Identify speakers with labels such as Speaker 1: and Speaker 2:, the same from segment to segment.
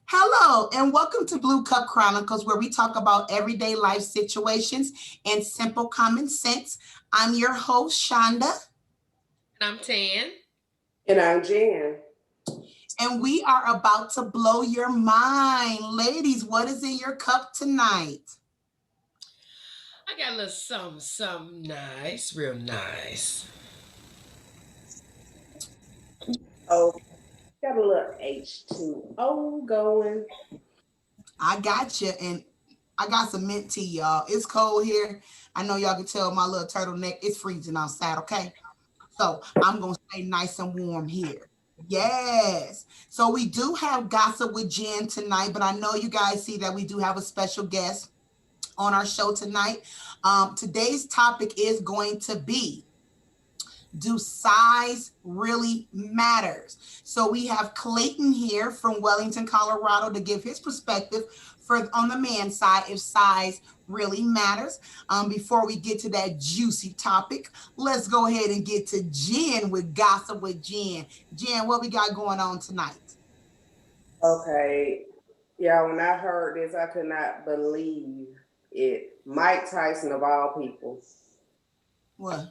Speaker 1: Hello, and welcome to Blue Cup Chronicles, where we talk about everyday life situations and simple common sense. I'm your host, Shonda,
Speaker 2: And I'm Tan.
Speaker 3: And I'm Jan.
Speaker 1: and we are about to blow your mind. Ladies, what is in your cup tonight?
Speaker 2: I got a little something nice, real nice.
Speaker 3: Oh, got a little H2O going.
Speaker 1: I got you, and I got some mint tea, y'all. It's cold here. I know y'all can tell my little turtleneck. It's freezing outside, okay? So I'm going to stay nice and warm here. Yes. So we do have gossip with Jen tonight, but I know you guys see that we do have a special guest on our show tonight. Today's topic is going to be, do size really matters? So we have Clayton here from Wellington, Colorado to give his perspective for on the man side if size really matters. Before we get to that juicy topic, let's go ahead and get to Jen with gossip with Jen. Jen, what we got going on tonight?
Speaker 3: Okay. Yeah, when I heard this, I could not believe it. Mike Tyson, of all people,
Speaker 1: What?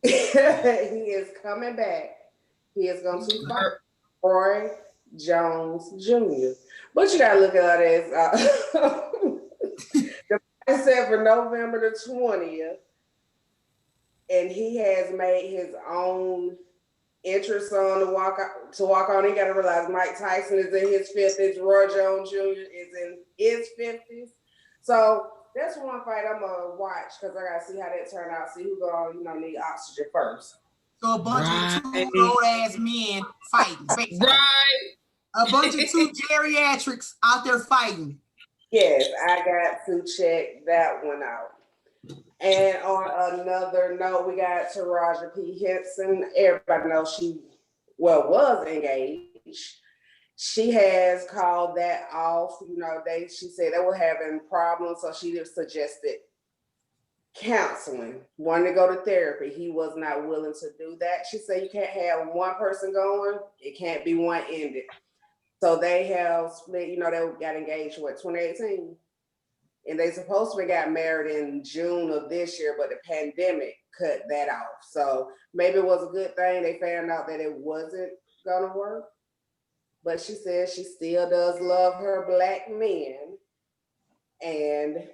Speaker 3: he is coming back. He is going to fight Roy Jones Jr. But you got to look at it as the fight set for November the 20th, and he has made his own interest on to walk on. You got to realize Mike Tyson is in his 50s. Roy Jones Jr. is in his 50s. So that's one fight I'm gonna watch because I gotta see how that turn out. See who gonna need oxygen first.
Speaker 1: So a bunch of two grown ass men fighting, basically.
Speaker 2: Right.
Speaker 1: A bunch of two geriatrics out there fighting.
Speaker 3: Yes, I got to check that one out. And on another note, we got Taraja P. Henson. Everybody knows she was engaged. She has called that off. She said they were having problems, so she just suggested counseling, wanting to go to therapy. He was not willing to do that. She said you can't have one person going, it can't be one ended. So they have split, they got engaged, 2018? And they supposed to got married in June of this year, but the pandemic cut that off. So maybe it was a good thing. They found out that it wasn't gonna work. But she says she still does love her black men, and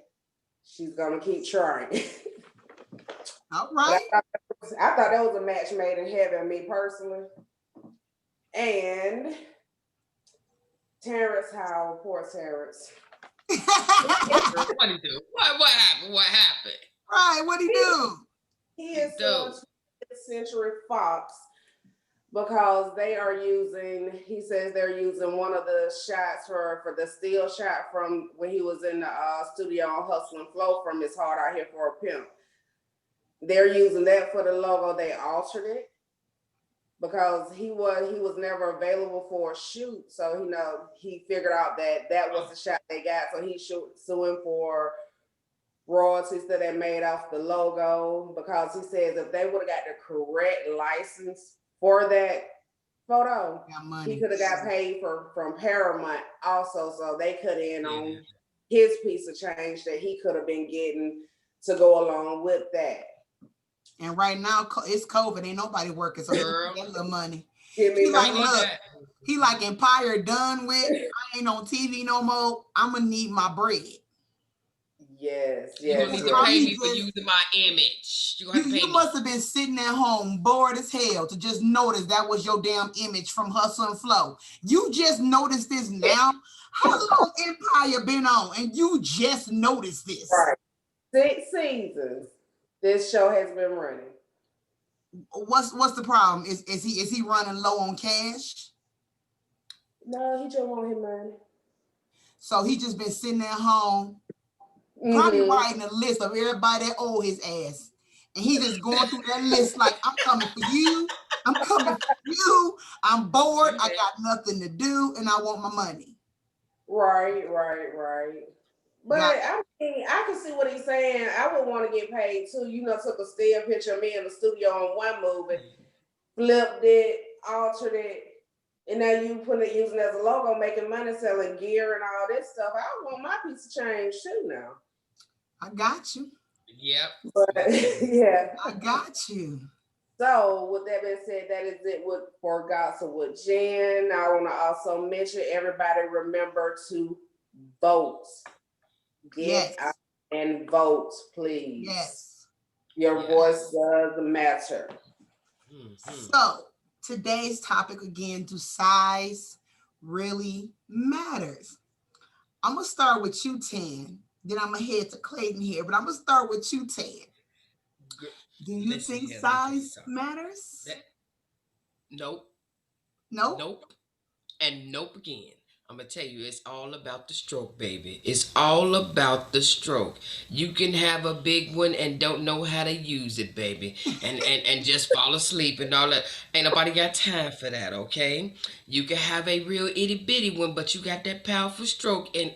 Speaker 3: she's gonna keep trying.
Speaker 1: All right.
Speaker 3: I thought that was a match made in heaven, me personally. And Terrence Howard, poor Terrence.
Speaker 2: What he do? What happened? What happened?
Speaker 1: Right, what'd he do?
Speaker 3: He is suing Century Fox because they are using, he says they're using one of the shots for the still shot from when he was in the studio on Hustle and Flow from His Heart Out Here for a Pimp. They're using that for the logo. They altered it because he was never available for a shoot. So, he figured out that was the shot they got. So he's suing for royalties that they made off the logo because he says if they would have got the correct license for that photo, he could have got paid from Paramount also. So they cut in on his piece of change that he could have been getting to go along with that.
Speaker 1: And right now it's COVID. Ain't nobody working, so
Speaker 2: Girl,
Speaker 1: get a little money.
Speaker 3: He
Speaker 1: like, look, he like Empire done with. I ain't on TV no more. I'm gonna need my bread.
Speaker 3: Yes.
Speaker 2: You don't need to pay me for using my image. You
Speaker 1: must have been sitting at home bored as hell to just notice that was your damn image from Hustle and Flow. You just noticed this now. How long Empire been on, and you just noticed this?
Speaker 3: Right, 6 seasons. This show has been running.
Speaker 1: What's the problem? Is he running low on cash?
Speaker 3: No, he just want his money.
Speaker 1: So he just been sitting at home, probably writing a list of everybody that owe his ass. And he just going through that list like, I'm coming for you. I'm coming for you. I'm bored. I got nothing to do, and I want my money.
Speaker 3: Right. But I mean, I can see what he's saying. I would want to get paid too. Took a still picture of me in the studio on one movie, flipped it, altered it, And now you put it using as a logo, making money, selling gear and all this stuff. I want my piece of change too now.
Speaker 1: I got you.
Speaker 2: Yep.
Speaker 3: But
Speaker 2: Me too.
Speaker 3: yeah.
Speaker 1: I got you.
Speaker 3: So with that being said, that is it with for Gossip with Jen. I want to also mention everybody remember to vote. Get
Speaker 1: Yes.
Speaker 3: out and vote, please.
Speaker 1: Yes.
Speaker 3: Your voice
Speaker 2: Yes.
Speaker 3: does matter.
Speaker 2: Mm-hmm.
Speaker 1: So today's topic again, do size really matters? I'm gonna start with you, Tan. Then I'm gonna head to Clayton here, but I'm gonna start with you, Tan. Do you
Speaker 2: Listen
Speaker 1: think
Speaker 2: here, let me tell you
Speaker 1: size
Speaker 2: something.
Speaker 1: matters?
Speaker 2: That nope,
Speaker 1: No.
Speaker 2: nope, and nope again. I'm gonna tell you, it's all about the stroke, baby. It's all about the stroke. You can have a big one and don't know how to use it, baby, and just fall asleep and all that. Ain't nobody got time for that, okay? You can have a real itty bitty one, but you got that powerful stroke, and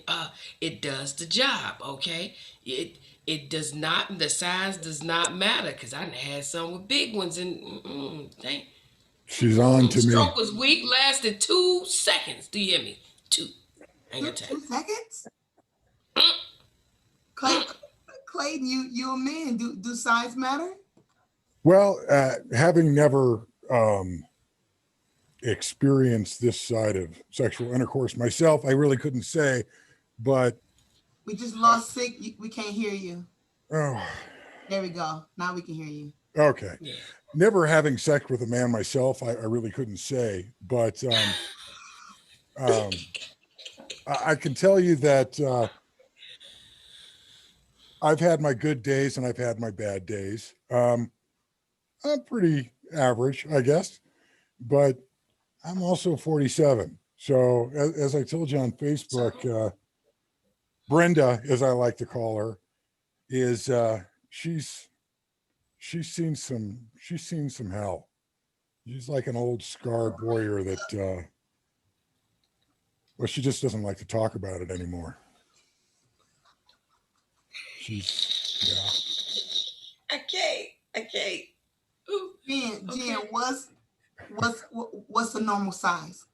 Speaker 2: it does the job, okay? It does not. The size does not matter, cause I done had some with big ones and dang.
Speaker 4: She's on to me.
Speaker 2: Stroke was weak, lasted 2 seconds. Do you hear me? Two. I ain't
Speaker 1: Two,
Speaker 2: got time.
Speaker 1: 2 seconds. Clay, Clayton, you a man. Do size matter?
Speaker 4: Well, having never experienced this side of sexual intercourse myself, I really couldn't say. But
Speaker 1: We just
Speaker 4: uh,
Speaker 1: lost sick. We can't hear you.
Speaker 4: oh,
Speaker 1: There we go. Now we can hear you.
Speaker 4: okay.
Speaker 2: Yeah.
Speaker 4: Never having sex with a man myself, I really couldn't say. But um, I can tell you that I've had my good days and I've had my bad days. I'm pretty average, I guess, but I'm also 47. So, as I told you on Facebook,
Speaker 2: So,
Speaker 4: Brenda, as I like to call her, is she's she's seen some hell. She's like an old scarred warrior that well, she just doesn't like to talk about it anymore. She's yeah.
Speaker 2: okay, okay. Ooh,
Speaker 1: Jen,
Speaker 2: okay.
Speaker 1: what's the normal size?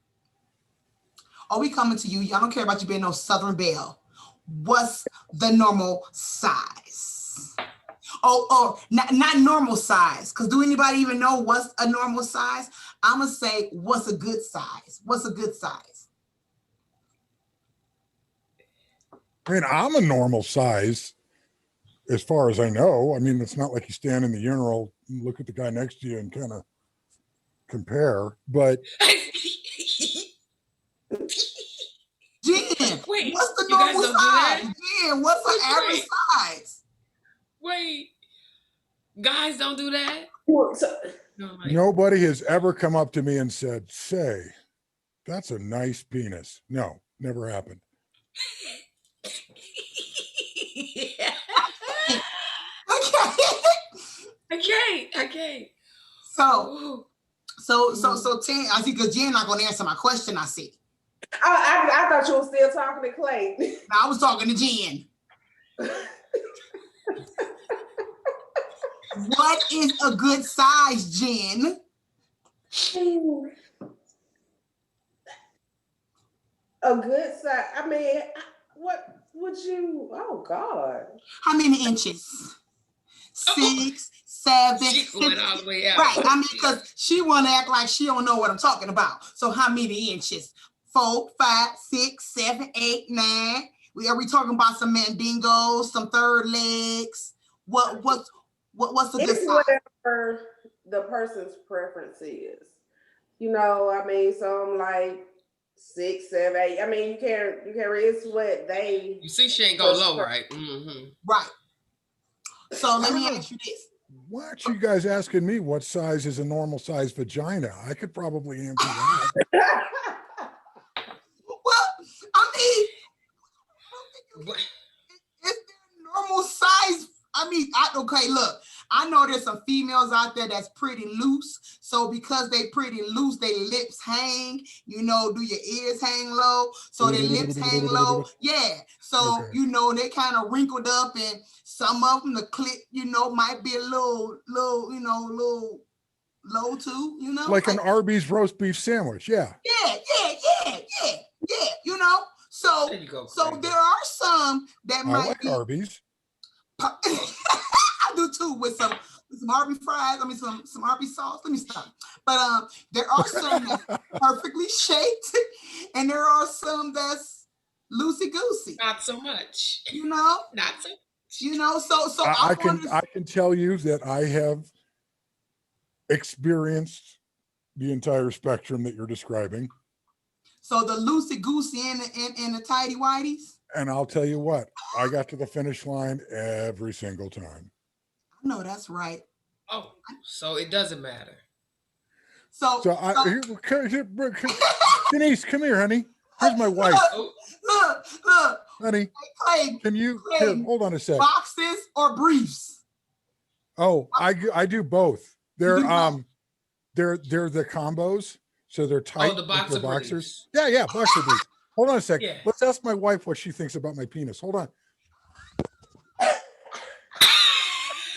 Speaker 1: Are we coming to you? I don't care about you being no Southern Belle. What's the normal size? Oh, not normal size. Because do anybody even know what's a normal size? I'm going to say, what's a good size? What's a good size?
Speaker 4: I mean, I'm a normal size as far as I know. I mean, it's not like you stand in the urinal and look at the guy next to you and kind of compare. But
Speaker 1: Jen,
Speaker 2: Wait,
Speaker 1: what's the
Speaker 2: you guys
Speaker 1: normal
Speaker 2: don't do that?
Speaker 1: size? Jen, what's the average
Speaker 2: Wait,
Speaker 1: size?
Speaker 2: wait. Guys don't do that?
Speaker 3: So,
Speaker 2: No, like.
Speaker 4: nobody has ever come up to me and said, "Say, that's a nice penis." No, never happened.
Speaker 2: Yeah.
Speaker 1: Okay. Okay.
Speaker 2: Okay.
Speaker 1: So,
Speaker 2: Ooh.
Speaker 1: Jen, I see, because Jen not going to answer my question, I see.
Speaker 3: I thought you were still talking to Clay.
Speaker 1: Now, I was talking to Jen. What is a good size, Jen?
Speaker 3: A good size. I mean, what would you? Oh God.
Speaker 1: How many inches?
Speaker 2: Oh,
Speaker 1: 6, 7,
Speaker 2: she
Speaker 1: 15.
Speaker 2: went all the way out.
Speaker 1: Right. I mean, because she want to act like she don't know what I'm talking about. So how many inches? 4, 5, 6, 7, 8, 9. Are we talking about some mandingos, some third legs? What's a good
Speaker 3: It's
Speaker 1: size?
Speaker 3: whatever the person's preference is. You know, I mean, some like 6, 7, 8. I mean, you can't really. It's what they
Speaker 2: You see, she ain't go low,
Speaker 3: prefer.
Speaker 2: right? Mm-hmm.
Speaker 1: Right. So
Speaker 4: I
Speaker 1: let
Speaker 4: don't
Speaker 1: me
Speaker 4: know.
Speaker 1: ask you this.
Speaker 4: Why aren't you guys asking me what size is a normal size vagina? I could probably answer that.
Speaker 1: Well, I mean, I don't think you
Speaker 2: What?
Speaker 1: can. Is there normal size? I mean, okay, look, I know there's some females out there that's pretty loose. So because they pretty loose, they lips hang, do your ears hang low. So their lips hang low. Yeah. So,
Speaker 4: Okay.
Speaker 1: they kind of wrinkled up, and some of them, the clit, might be a little, low too, you know?
Speaker 4: Like an Arby's roast beef sandwich. Yeah.
Speaker 1: Yeah, you know? So
Speaker 2: There you go,
Speaker 1: so
Speaker 2: crazy.
Speaker 1: there are some that
Speaker 4: I
Speaker 1: might
Speaker 4: like
Speaker 1: be
Speaker 4: Arby's.
Speaker 1: I do too with some Arby fries. I mean some Arby sauce. Let me stop. But there are some that's perfectly shaped, and there are some that's loosey goosey.
Speaker 2: Not so much.
Speaker 1: You know,
Speaker 2: Not so.
Speaker 1: So
Speaker 4: I
Speaker 1: I
Speaker 4: can
Speaker 1: wanted.
Speaker 4: I can tell you that I have experienced the entire spectrum that you're describing.
Speaker 1: So the loosey goosey and the tidy whities.
Speaker 4: And I'll tell you what, I got to the finish line every single time.
Speaker 1: I know that's right.
Speaker 2: Oh, so it doesn't matter.
Speaker 1: So
Speaker 4: So
Speaker 1: so
Speaker 4: Denise, come here, honey. Here's my wife.
Speaker 2: Oh,
Speaker 1: look,
Speaker 4: Honey,
Speaker 1: Clayton,
Speaker 4: can you here?
Speaker 1: Clayton,
Speaker 4: Hold on a sec.
Speaker 1: boxes or briefs?
Speaker 4: Oh, I do both.
Speaker 1: You
Speaker 4: They're
Speaker 1: do both?
Speaker 4: they're the combos, so they're
Speaker 2: oh,
Speaker 4: tight,
Speaker 2: the
Speaker 4: like they're
Speaker 2: boxer
Speaker 4: boxers.
Speaker 2: briefs.
Speaker 4: Yeah, boxer briefs. Hold on a sec.
Speaker 2: Yeah.
Speaker 4: Let's ask my wife what she thinks about my penis. Hold on.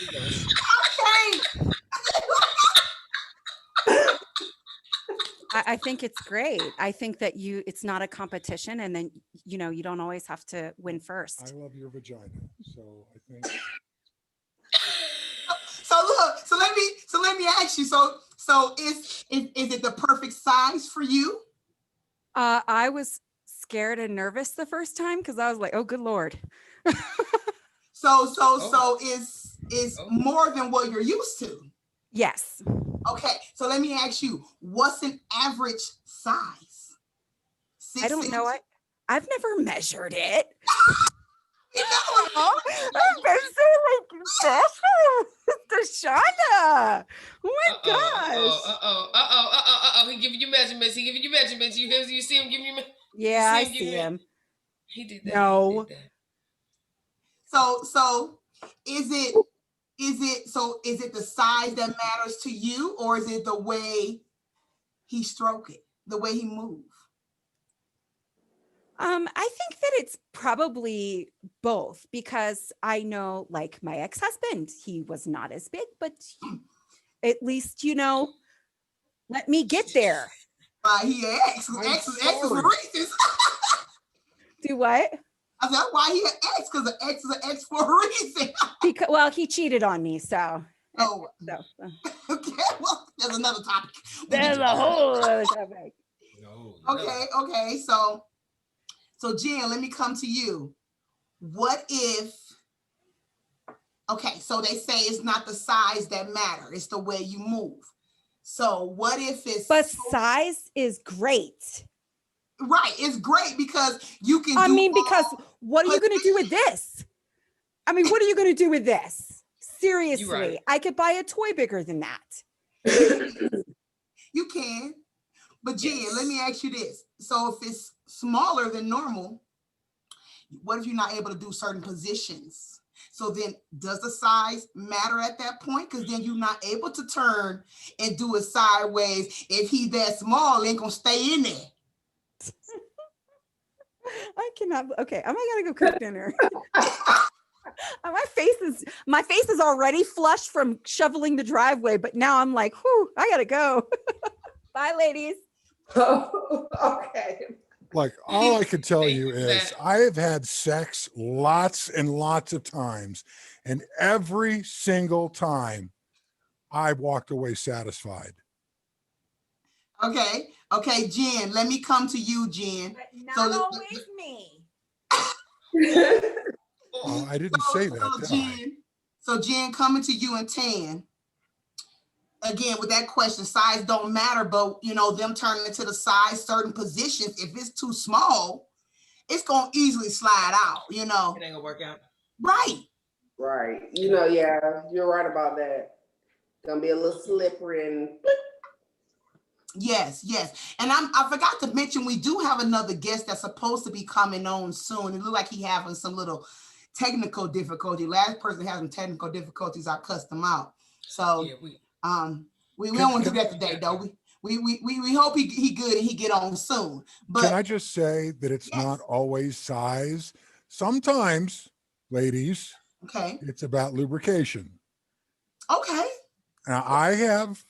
Speaker 1: Okay.
Speaker 5: I think it's great. I think that it's not a competition, and then you don't always have to win
Speaker 4: I
Speaker 5: first.
Speaker 4: love your vagina, so I think
Speaker 1: So let me ask you. So is it the perfect size for you?
Speaker 5: I was scared and nervous the first time because I was like, "Oh, good Lord."
Speaker 1: So
Speaker 2: Oh.
Speaker 1: is
Speaker 2: Oh.
Speaker 1: more than what you're used to.
Speaker 5: Yes.
Speaker 1: Okay. So let me ask you, what's an average size?
Speaker 5: I don't know. I've never measured it.
Speaker 1: You know,
Speaker 5: I've been so like Deshonda. Oh my gosh.
Speaker 2: He giving you measurements. He giving you measurements. You see him giving you.
Speaker 5: Yeah, I
Speaker 2: him
Speaker 5: see him.
Speaker 2: He did that.
Speaker 5: No.
Speaker 2: He did that.
Speaker 1: so is it the size that matters to you, or is it the way he stroke it, the way he move?
Speaker 5: I think that it's probably both because I know, like my ex-husband, he was not as big, but at least let me get there.
Speaker 1: Why he X is for reasons.
Speaker 5: Do what?
Speaker 1: I said that's why he an X, because the X is an X for a reason.
Speaker 5: Because he cheated on me, so.
Speaker 1: Oh,
Speaker 5: So
Speaker 1: okay. Well, there's another topic.
Speaker 5: there's a whole other topic.
Speaker 2: No.
Speaker 1: Okay. So Jen, let me come to you. What if? Okay, so they say it's not the size that matter; it's the way you move. So what if it's?
Speaker 5: But size is great.
Speaker 1: Right, it's great because you can.
Speaker 5: Because what are you going to do with this? What are you going to do with this? Seriously,
Speaker 2: right.
Speaker 5: I could buy a toy bigger than that.
Speaker 1: You can, but Jen,
Speaker 2: Yes.
Speaker 1: let me ask you this: so if it's smaller than normal, what if you're not able to do certain positions? So then, does the size matter at that point? Because then you're not able to turn and do it sideways. If he's that small, ain't gonna stay in there.
Speaker 5: I cannot. Okay, I gotta go cook dinner. My face is already flushed from shoveling the driveway, but now I'm like, whew, I gotta go. Bye, ladies.
Speaker 3: Okay.
Speaker 4: like all I can tell you is
Speaker 2: That-
Speaker 4: I have had sex lots and lots of times, and every single time I walked away satisfied.
Speaker 1: Okay, Jen. Let me come to you, Jen.
Speaker 5: But not
Speaker 1: So
Speaker 5: always me.
Speaker 4: Oh, I didn't say that, did I?
Speaker 1: So Jen, coming to you and Tan. Again, with that question, size don't matter, but them turning into the size certain positions. If it's too small, it's gonna easily slide out.
Speaker 2: It ain't gonna work out.
Speaker 1: Right.
Speaker 3: Right. Yeah, you're right about that. Gonna be a little slippery and
Speaker 1: Yes. And I forgot to mention we do have another guest that's supposed to be coming on soon. It looked like he having some little technical difficulty. Last person had some technical difficulties. I cussed them out. So
Speaker 2: Yeah,
Speaker 1: we don't want to do that today, though. We hope he good and he get on soon. But
Speaker 4: Can I just say that it's not always size? Sometimes, ladies,
Speaker 1: okay.
Speaker 4: it's about lubrication.
Speaker 1: Okay.
Speaker 4: Now, I have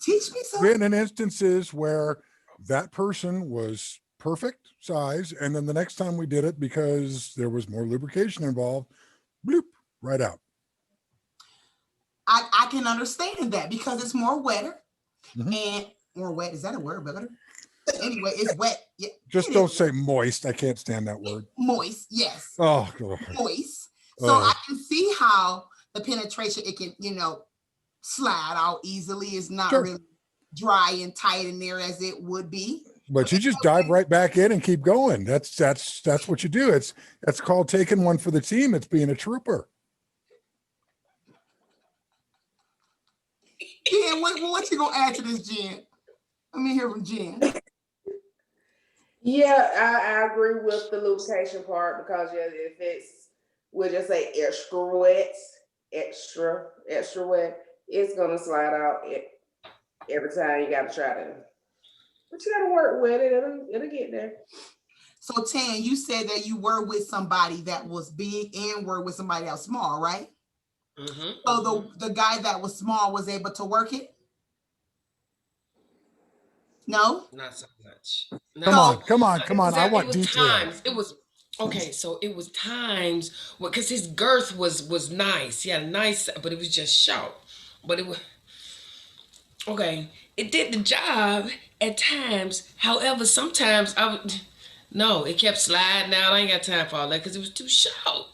Speaker 1: Teach me something.
Speaker 4: Been in instances where that person was perfect size, and then the next time we did it, because there was more lubrication involved, bloop, right out.
Speaker 1: I can understand that because it's more wetter
Speaker 4: Mhm.
Speaker 1: and more wet. Is that a word, better? Anyway, it's wet. Yeah,
Speaker 4: Just
Speaker 1: it
Speaker 4: don't
Speaker 1: is
Speaker 4: say moist. I can't stand that word.
Speaker 1: moist. Yes,
Speaker 4: Oh, God.
Speaker 1: moist. So
Speaker 4: Oh,
Speaker 1: I can see how the penetration it can, slide out easily. It's not
Speaker 4: sure.
Speaker 1: really dry and tight in there as it would be.
Speaker 4: But you just dive right back in and keep going. That's what you do. That's called taking one for the team. It's being a trooper.
Speaker 1: Jen, what you gonna add to this, Jen? Let me hear from Jen.
Speaker 3: Yeah, I agree with the lubrication part because yeah, if it's we'll just say extra wet, it's gonna slide out every time you gotta try to. But you gotta work with it. It'll get there.
Speaker 1: So Tan, you said that you were with somebody that was big and were with somebody that was small, right? So the guy that was small was able to work it? No?
Speaker 2: Not so much.
Speaker 4: Come
Speaker 2: No.
Speaker 4: on,
Speaker 1: So
Speaker 4: come on, come on. I
Speaker 2: It
Speaker 4: want
Speaker 2: was
Speaker 4: detail.
Speaker 2: times. It was okay. So it was times because his girth was nice. He had a nice, but it was just short. But it was okay. It did the job at times. However, sometimes I would. No, it kept sliding out. I ain't got time for all that because it was too short.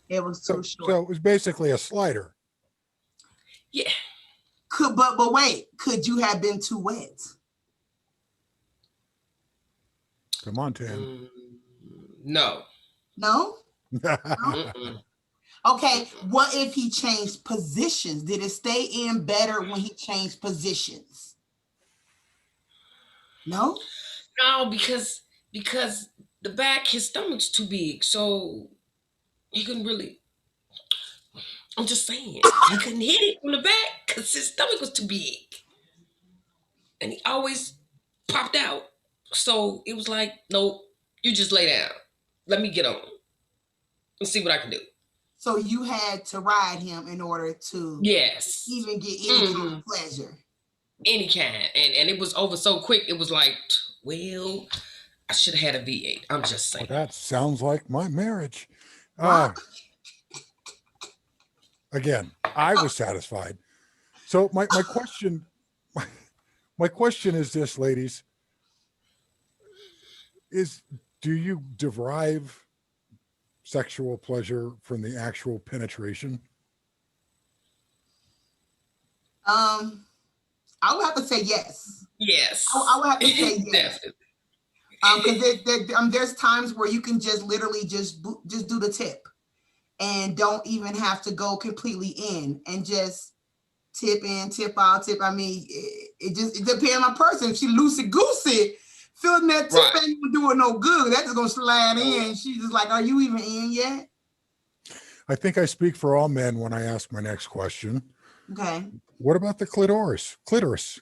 Speaker 1: it was too
Speaker 4: So
Speaker 1: short.
Speaker 4: it was basically a slider.
Speaker 2: Yeah.
Speaker 1: But wait, could you have been too wet?
Speaker 4: Come on, Tan.
Speaker 2: Mm, no.
Speaker 1: No? No?
Speaker 2: Mm-mm.
Speaker 1: Okay,
Speaker 2: Mm-mm.
Speaker 1: what if he changed positions? Did it stay in better when he changed positions? No?
Speaker 2: No, because the back, his stomach's too big, so he couldn't really. I'm just saying he couldn't hit it from the back because his stomach was too big, and he always popped out. So it was like, nope, you just lay down. Let me get on and see what I can do.
Speaker 1: So you had to ride him in order to
Speaker 2: Yes.
Speaker 1: even get any kind
Speaker 2: Hmm.
Speaker 1: of pleasure.
Speaker 2: Any kind, and it was over so quick. It was like, well, I should have had a V8. I'm just
Speaker 4: Well,
Speaker 2: saying.
Speaker 4: that sounds like my marriage.
Speaker 1: Wow.
Speaker 4: Again, I was satisfied. So my question, my question is this, ladies, is do you derive sexual pleasure from the actual penetration?
Speaker 1: I would have to say yes. I
Speaker 2: Yes,
Speaker 1: would have to say yes.
Speaker 2: definitely.
Speaker 1: Because there's times where you can just literally just do the tip and don't even have to go completely in and just tip in, tip out, tip. I mean, it depends on the person. If she loosey goosey, feeling that tip
Speaker 2: Right.
Speaker 1: ain't even doing no good. That's just gonna slide in. She's just like, "Are you even in yet?"
Speaker 4: I think I speak for all men when I ask my next question.
Speaker 1: Okay.
Speaker 4: What about the clitoris? Clitoris?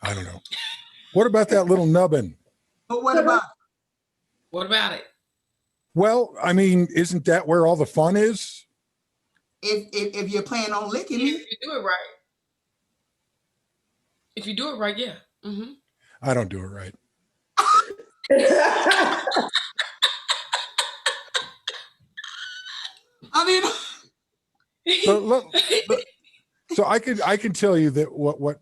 Speaker 4: I don't know. What about that little nubbin?
Speaker 1: But what about
Speaker 2: What about it?
Speaker 4: Well, I mean, isn't that where all the fun is?
Speaker 1: if you're planning on licking
Speaker 2: If
Speaker 1: it?
Speaker 2: you do it right. If you do it right, yeah. Mm-hmm.
Speaker 4: I don't do it right.
Speaker 1: I mean,
Speaker 4: So so I can tell you that what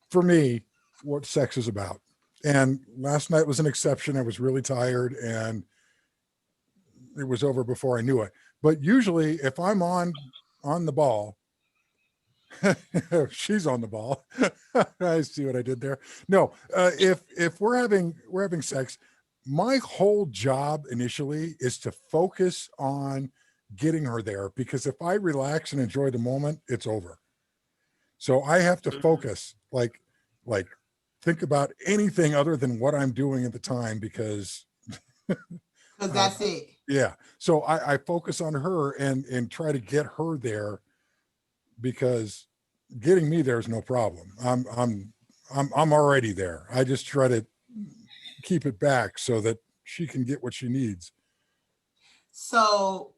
Speaker 4: for me what sex is about. And last night was an exception. I was really tired and it was over before I knew it. But usually if I'm on the ball, she's on the ball. I see what I did there. No, if we're having sex, my whole job initially is to focus on getting her there, because if I relax and enjoy the moment, it's over. So I have to
Speaker 2: Mm-hmm.
Speaker 4: focus, like think about anything other than what I'm doing at the time, because
Speaker 1: because
Speaker 4: uh,
Speaker 1: that's it.
Speaker 4: yeah. So I focus on her and try to get her there, because getting me there is no problem. I'm already there. I just try to keep it back so that she can get what she needs.
Speaker 1: So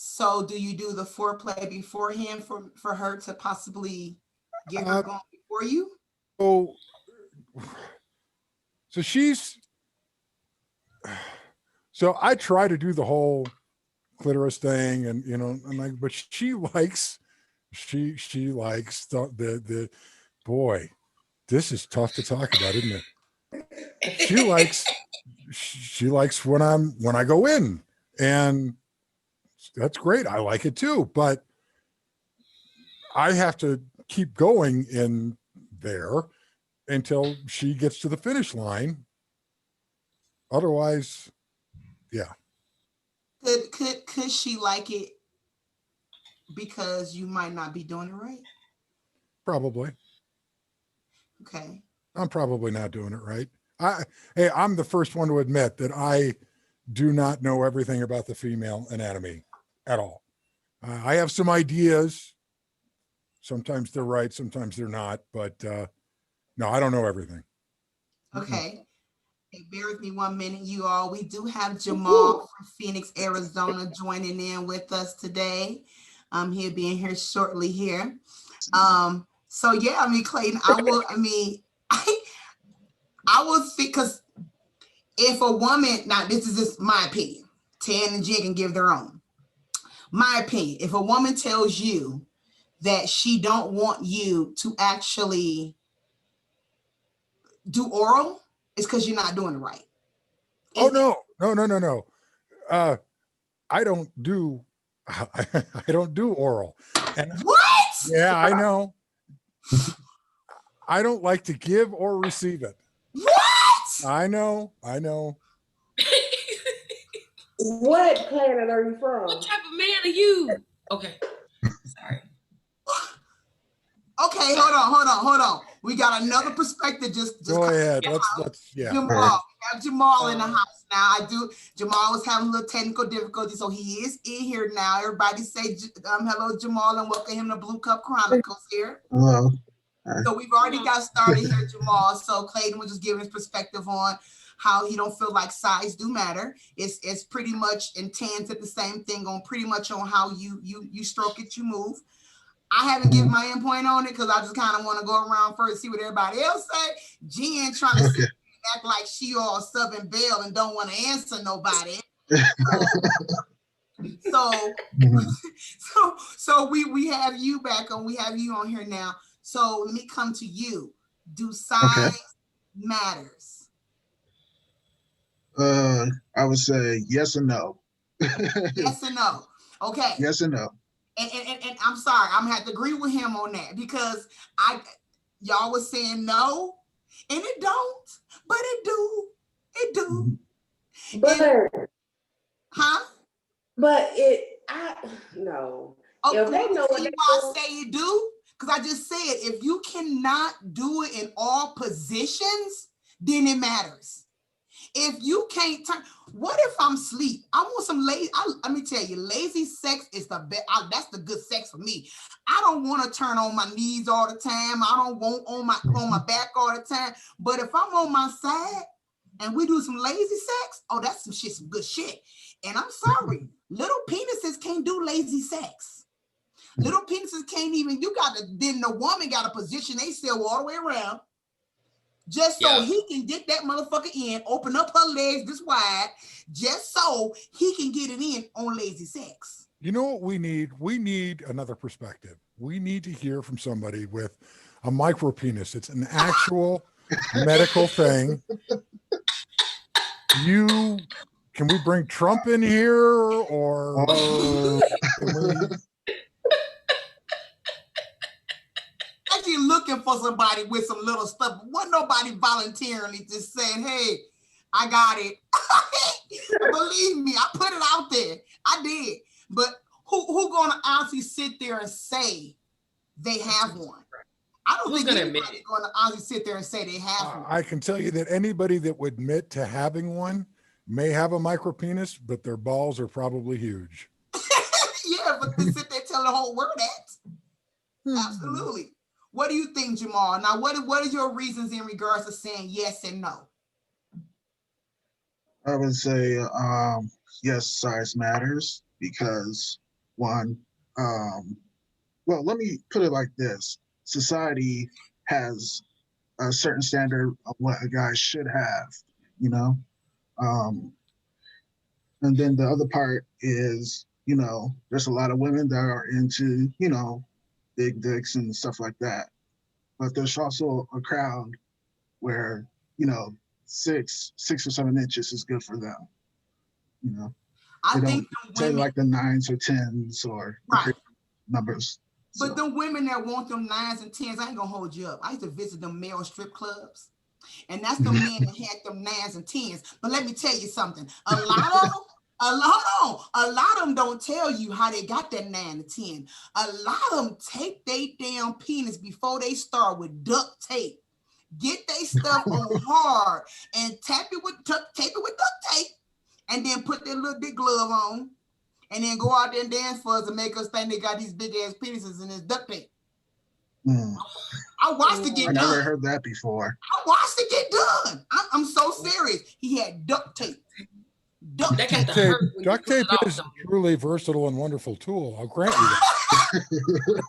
Speaker 1: So do you do the foreplay beforehand for her to possibly get her
Speaker 4: Uh,
Speaker 1: going before you?
Speaker 4: so, so she's, so I try to do the whole clitoris thing, and and like, but she likes the boy. This is tough to talk about, isn't it? She likes she likes when I go in, and that's great. I like it too, but I have to keep going in there until she gets to the finish line. Otherwise, yeah,
Speaker 1: Could she like it because you might not be doing it right?
Speaker 4: probably.
Speaker 1: Okay.
Speaker 4: I'm probably not doing it right. Hey, I'm the first one to admit that I do not know everything about the female anatomy at all. I have some ideas. Sometimes they're right, sometimes they're not. But no, I don't know everything. Mm-mm.
Speaker 1: Okay. Hey, bear with me 1 minute, you all. We do have Jamal from Phoenix, Arizona, joining in with us today. He'll be in here shortly here. So yeah, I mean, Clayton, I will see, because if a woman, now this is just my opinion, Tan and Jen can give their own. My opinion, if a woman tells you that she don't want you to actually do oral, it's because you're not doing it right.
Speaker 4: Oh
Speaker 1: It,
Speaker 4: no, no, no, no, no. Uh, I don't do I don't do oral. And
Speaker 1: what?
Speaker 4: yeah, I know. I don't like to give or receive it.
Speaker 1: What?
Speaker 4: I know. I know.
Speaker 3: What planet are you
Speaker 2: What
Speaker 3: from?
Speaker 2: type of man are you? Okay, sorry.
Speaker 1: Okay, hold on. We got another perspective. Just
Speaker 4: Go ahead.
Speaker 2: Yeah.
Speaker 4: Let's yeah.
Speaker 1: Jamal. We have Jamal in the house now. I do. Jamal was having a little technical difficulty, so he is in here now. Everybody say hello, Jamal, and welcome him to Blue Cup Chronicles here.
Speaker 6: Hello.
Speaker 1: So we've already got started here, Jamal. So Clayton was just giving his perspective on how he don't feel like size do matter. It's pretty much in tans at the same thing on pretty much on how you stroke it, you move. I haven't given my endpoint on it because I just kind of want to go around first, see what everybody else say. Jen trying to
Speaker 6: Okay.
Speaker 1: act like she all Southern Belle and don't want to answer nobody. So, so we have you back on. We have you on here now. So let me come to you. Do
Speaker 6: Okay.
Speaker 1: size matters?
Speaker 6: I would say yes and no.
Speaker 1: Yes and no. Okay.
Speaker 6: Yes and no.
Speaker 1: And I'm sorry, I'm gonna have to agree with him on that because y'all was saying no, and it don't, but it do.
Speaker 3: But
Speaker 1: And, huh?
Speaker 3: but it I no.
Speaker 1: Oh,
Speaker 3: If they
Speaker 1: you
Speaker 3: know what
Speaker 1: see
Speaker 3: they
Speaker 1: why I
Speaker 3: do,
Speaker 1: say it do? Because I just said if you cannot do it in all positions, then it matters. If you can't turn, what if I'm asleep? I want some lazy. Let me tell you, lazy sex is the best. That's the good sex for me. I don't want to turn on my knees all the time. I don't want on my back all the time. But if I'm on my side and we do some lazy sex, oh, that's some good shit. And I'm sorry, little penises can't do lazy sex. Little penises can't even. Then the woman got to position themselves all the way around just so
Speaker 2: Yeah.
Speaker 1: he can get that motherfucker in, open up her legs this wide, just so he can get it in on lazy sex.
Speaker 4: You know what we need? We need another perspective. We need to hear from somebody with a micro penis. It's an actual medical thing. Can we bring Trump in here, or can we?
Speaker 1: Actually looking for somebody with some little stuff. Wasn't nobody voluntarily just saying, hey, I got it. Believe me, I put it out there. I did. But who gonna honestly sit there and say they have one? I don't
Speaker 2: Who's
Speaker 1: think
Speaker 2: gonna admit
Speaker 1: anybody's
Speaker 2: it?
Speaker 1: gonna honestly sit there and say they have one.
Speaker 4: I can tell you that anybody that would admit to having one may have a micro penis, but their balls are probably huge.
Speaker 1: Yeah, but to sit there telling the whole world that. Absolutely. What do you think, Jamal? Now, what are your reasons in regards to saying yes and no?
Speaker 6: I would say yes, size matters because one. Well, let me put it like this: society has a certain standard of what a guy should have, you know. Um, and then the other part is, there's a lot of women that are into, big dicks and stuff like that. But there's also a crowd where, 6 or 7 inches is good for them. You know,
Speaker 1: I
Speaker 6: they
Speaker 1: think
Speaker 6: don't
Speaker 1: the
Speaker 6: say
Speaker 1: women,
Speaker 6: like the nines or tens or
Speaker 1: right.
Speaker 6: numbers.
Speaker 1: But
Speaker 6: So,
Speaker 1: the women that want them nines and tens, I ain't gonna hold you up. I used to visit them male strip clubs, and that's the men that had them nines and tens. But let me tell you something. A lot of them don't tell you how they got that 9 to 10. A lot of them tape they damn penis before they start with duct tape. Get they stuff on hard and tape it with duct tape, and then put their little big glove on, and then go out there and dance for us and make us think they got these big ass penises in this duct tape.
Speaker 6: mm,
Speaker 1: I watched it
Speaker 6: I
Speaker 1: get
Speaker 6: never
Speaker 1: done.
Speaker 6: heard that before.
Speaker 1: I watched it get done. I'm so serious. He had duct tape. Duct
Speaker 2: That got
Speaker 1: tape.
Speaker 2: to hurt when you
Speaker 4: Duct
Speaker 2: pull it
Speaker 4: tape
Speaker 2: off
Speaker 4: is
Speaker 2: though.
Speaker 4: a truly versatile and wonderful tool. I'll grant you that.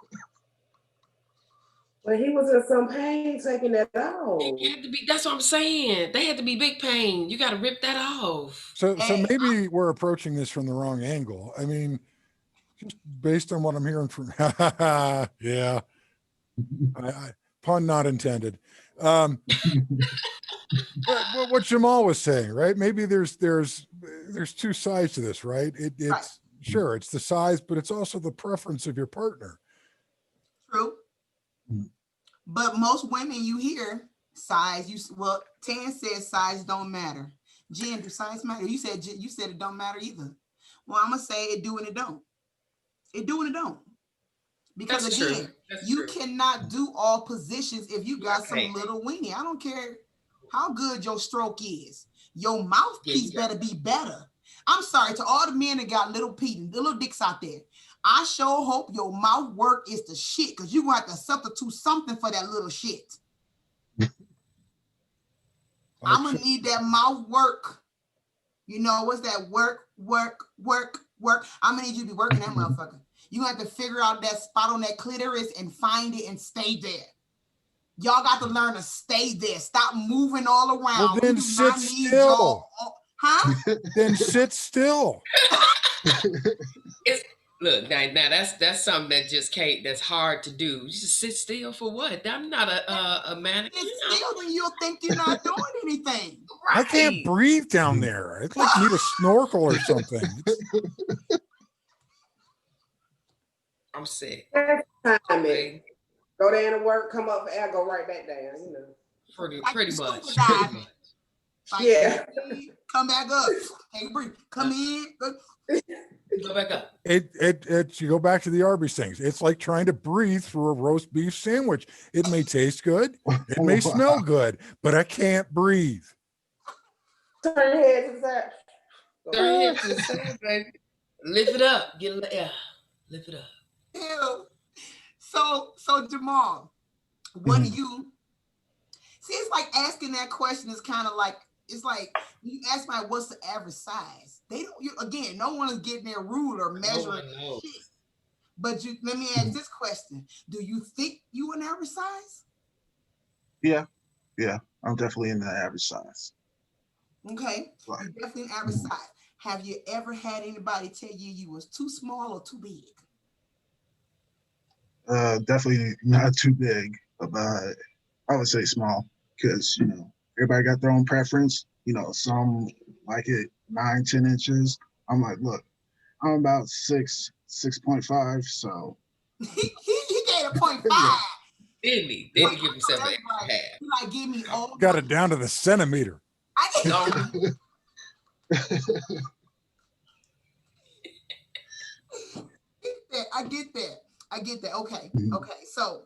Speaker 3: But he was in some pain taking that off.
Speaker 2: It had to be. That's what I'm saying. They had to be big pain. You got to rip that off.
Speaker 4: So
Speaker 1: Hey,
Speaker 4: maybe we're approaching this from the wrong angle. I mean, just based on what I'm hearing from, yeah, pun not intended. What Jamal was saying, right? Maybe there's two sides to this, right?
Speaker 1: right.
Speaker 4: It's sure it's the size, but it's also the preference of your partner.
Speaker 1: True. But most women you hear size, Tan says size don't matter. Jen, do size matter? You said it don't matter either. Well, I'm gonna say it do and it don't. It do and it don't. Because
Speaker 2: That's true.
Speaker 1: again,
Speaker 2: That's
Speaker 1: you
Speaker 2: true.
Speaker 1: cannot do all positions if you got some
Speaker 2: Okay.
Speaker 1: little weenie. I don't care how good your stroke is. Your
Speaker 2: Yeah,
Speaker 1: mouthpiece
Speaker 2: you got
Speaker 1: better be better. I'm sorry to all the men that got little Pete, the little dicks out there. I sure hope your mouth work is the shit, because you're gonna have to substitute something for that little shit. I'm gonna need that mouth work. You know, what's that work? I'm gonna need you to be working that motherfucker. You have to figure out that spot on that clitoris and find it and stay there. Y'all got to learn to stay there. Stop moving all
Speaker 4: Well,
Speaker 1: around. We
Speaker 4: then
Speaker 1: do
Speaker 4: sit
Speaker 1: not need y'all.
Speaker 4: still.
Speaker 1: Huh?
Speaker 4: Then sit still.
Speaker 2: it's look now that's something that just can't. That's hard to do. You just sit still for what? I'm not a mannequin.
Speaker 1: Sit still, then you'll think you're not doing anything.
Speaker 4: I can't
Speaker 2: Right.
Speaker 4: breathe down there. I'd like need a snorkel or something.
Speaker 2: I'm sick.
Speaker 3: Timing. Go down to work, come up for air, go right back down.
Speaker 2: Pretty
Speaker 1: Like
Speaker 2: pretty
Speaker 1: you
Speaker 2: much.
Speaker 1: scuba
Speaker 2: Pretty
Speaker 1: diving.
Speaker 2: much.
Speaker 1: Like,
Speaker 3: Yeah.
Speaker 1: come back up. Take a breathe. Come in.
Speaker 2: Go back up.
Speaker 4: It you go back to the Arby's things. It's like trying to breathe through a roast beef sandwich. It may taste good, it may smell good, but I can't breathe.
Speaker 3: Turn your head to the side.
Speaker 2: Turn your head to the side, baby. Lift it up. Get a little air. Lift it up.
Speaker 1: Ew. So Jamal, what do you see? It's like asking that question is kind of like, it's like you ask my what's the average size. They don't. Again, no one is getting their rude or
Speaker 2: No
Speaker 1: measuring
Speaker 2: one knows.
Speaker 1: shit. But let me ask this question: do you think you an average size?
Speaker 6: Yeah, I'm definitely in the average size.
Speaker 1: Okay,
Speaker 6: Right.
Speaker 1: you're definitely an average size. Have you ever had anybody tell you was too small or too big?
Speaker 6: Definitely not too big, but I would say small because everybody got their own preference. Some like it 9, 10 inches. I'm like, look, I'm about 6.5, so
Speaker 1: He gave a 0.5.
Speaker 6: yeah.
Speaker 2: Didn't he?
Speaker 1: Wait,
Speaker 2: Didn't he give himself an extra
Speaker 1: right.
Speaker 2: half?
Speaker 1: He like give me all.
Speaker 4: Got it down to the centimeter.
Speaker 1: I get that. I get that. Okay. So,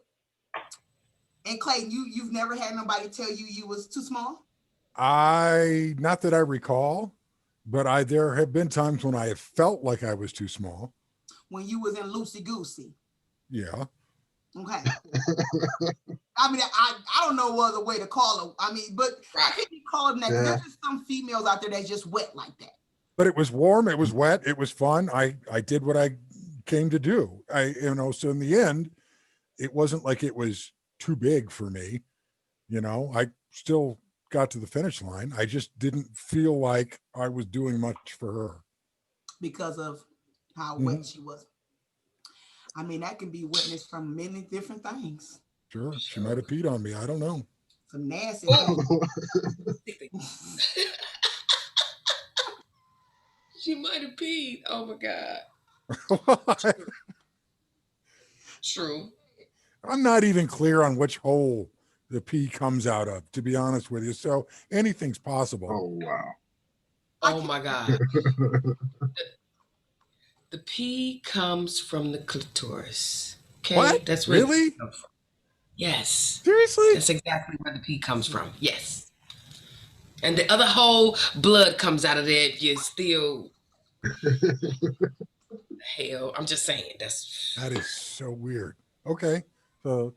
Speaker 1: and Clayton, you've never had nobody tell you was too small?
Speaker 4: Not that I recall, but there have been times when I have felt like I was too small.
Speaker 1: When you was in loosey goosey.
Speaker 4: Yeah.
Speaker 1: Okay. I mean, I don't know what other way to call it. I mean, but I can't call it that.
Speaker 6: Yeah.
Speaker 1: There's just some females out there that's just wet like that.
Speaker 4: But it was warm, it was wet, it was fun. I did what I came to do. So in the end, it wasn't like it was too big for me. I still got to the finish line. I just didn't feel like I was doing much for her.
Speaker 1: because of how
Speaker 4: Mhm.
Speaker 1: wet she was. I mean, that can be witnessed from many different things.
Speaker 4: Sure, she might
Speaker 2: Sure.
Speaker 4: have peed on me. I don't know.
Speaker 1: Some nasty
Speaker 2: Oh,
Speaker 1: things.
Speaker 2: she might have peed. Oh my God. True. True.
Speaker 4: I'm not even clear on which hole the pee comes out of, to be honest with you. So anything's possible.
Speaker 6: Oh wow.
Speaker 1: I
Speaker 2: Oh
Speaker 1: can't.
Speaker 2: my God. The pee comes from the clitoris. Okay,
Speaker 4: What?
Speaker 2: that's where the pee
Speaker 4: Really?
Speaker 2: comes from. Yes,
Speaker 4: Seriously?
Speaker 2: that's exactly where the pee comes from. Yes, and the other whole blood comes out of there if you still hell. I'm just saying that's
Speaker 4: That is so weird. Okay. So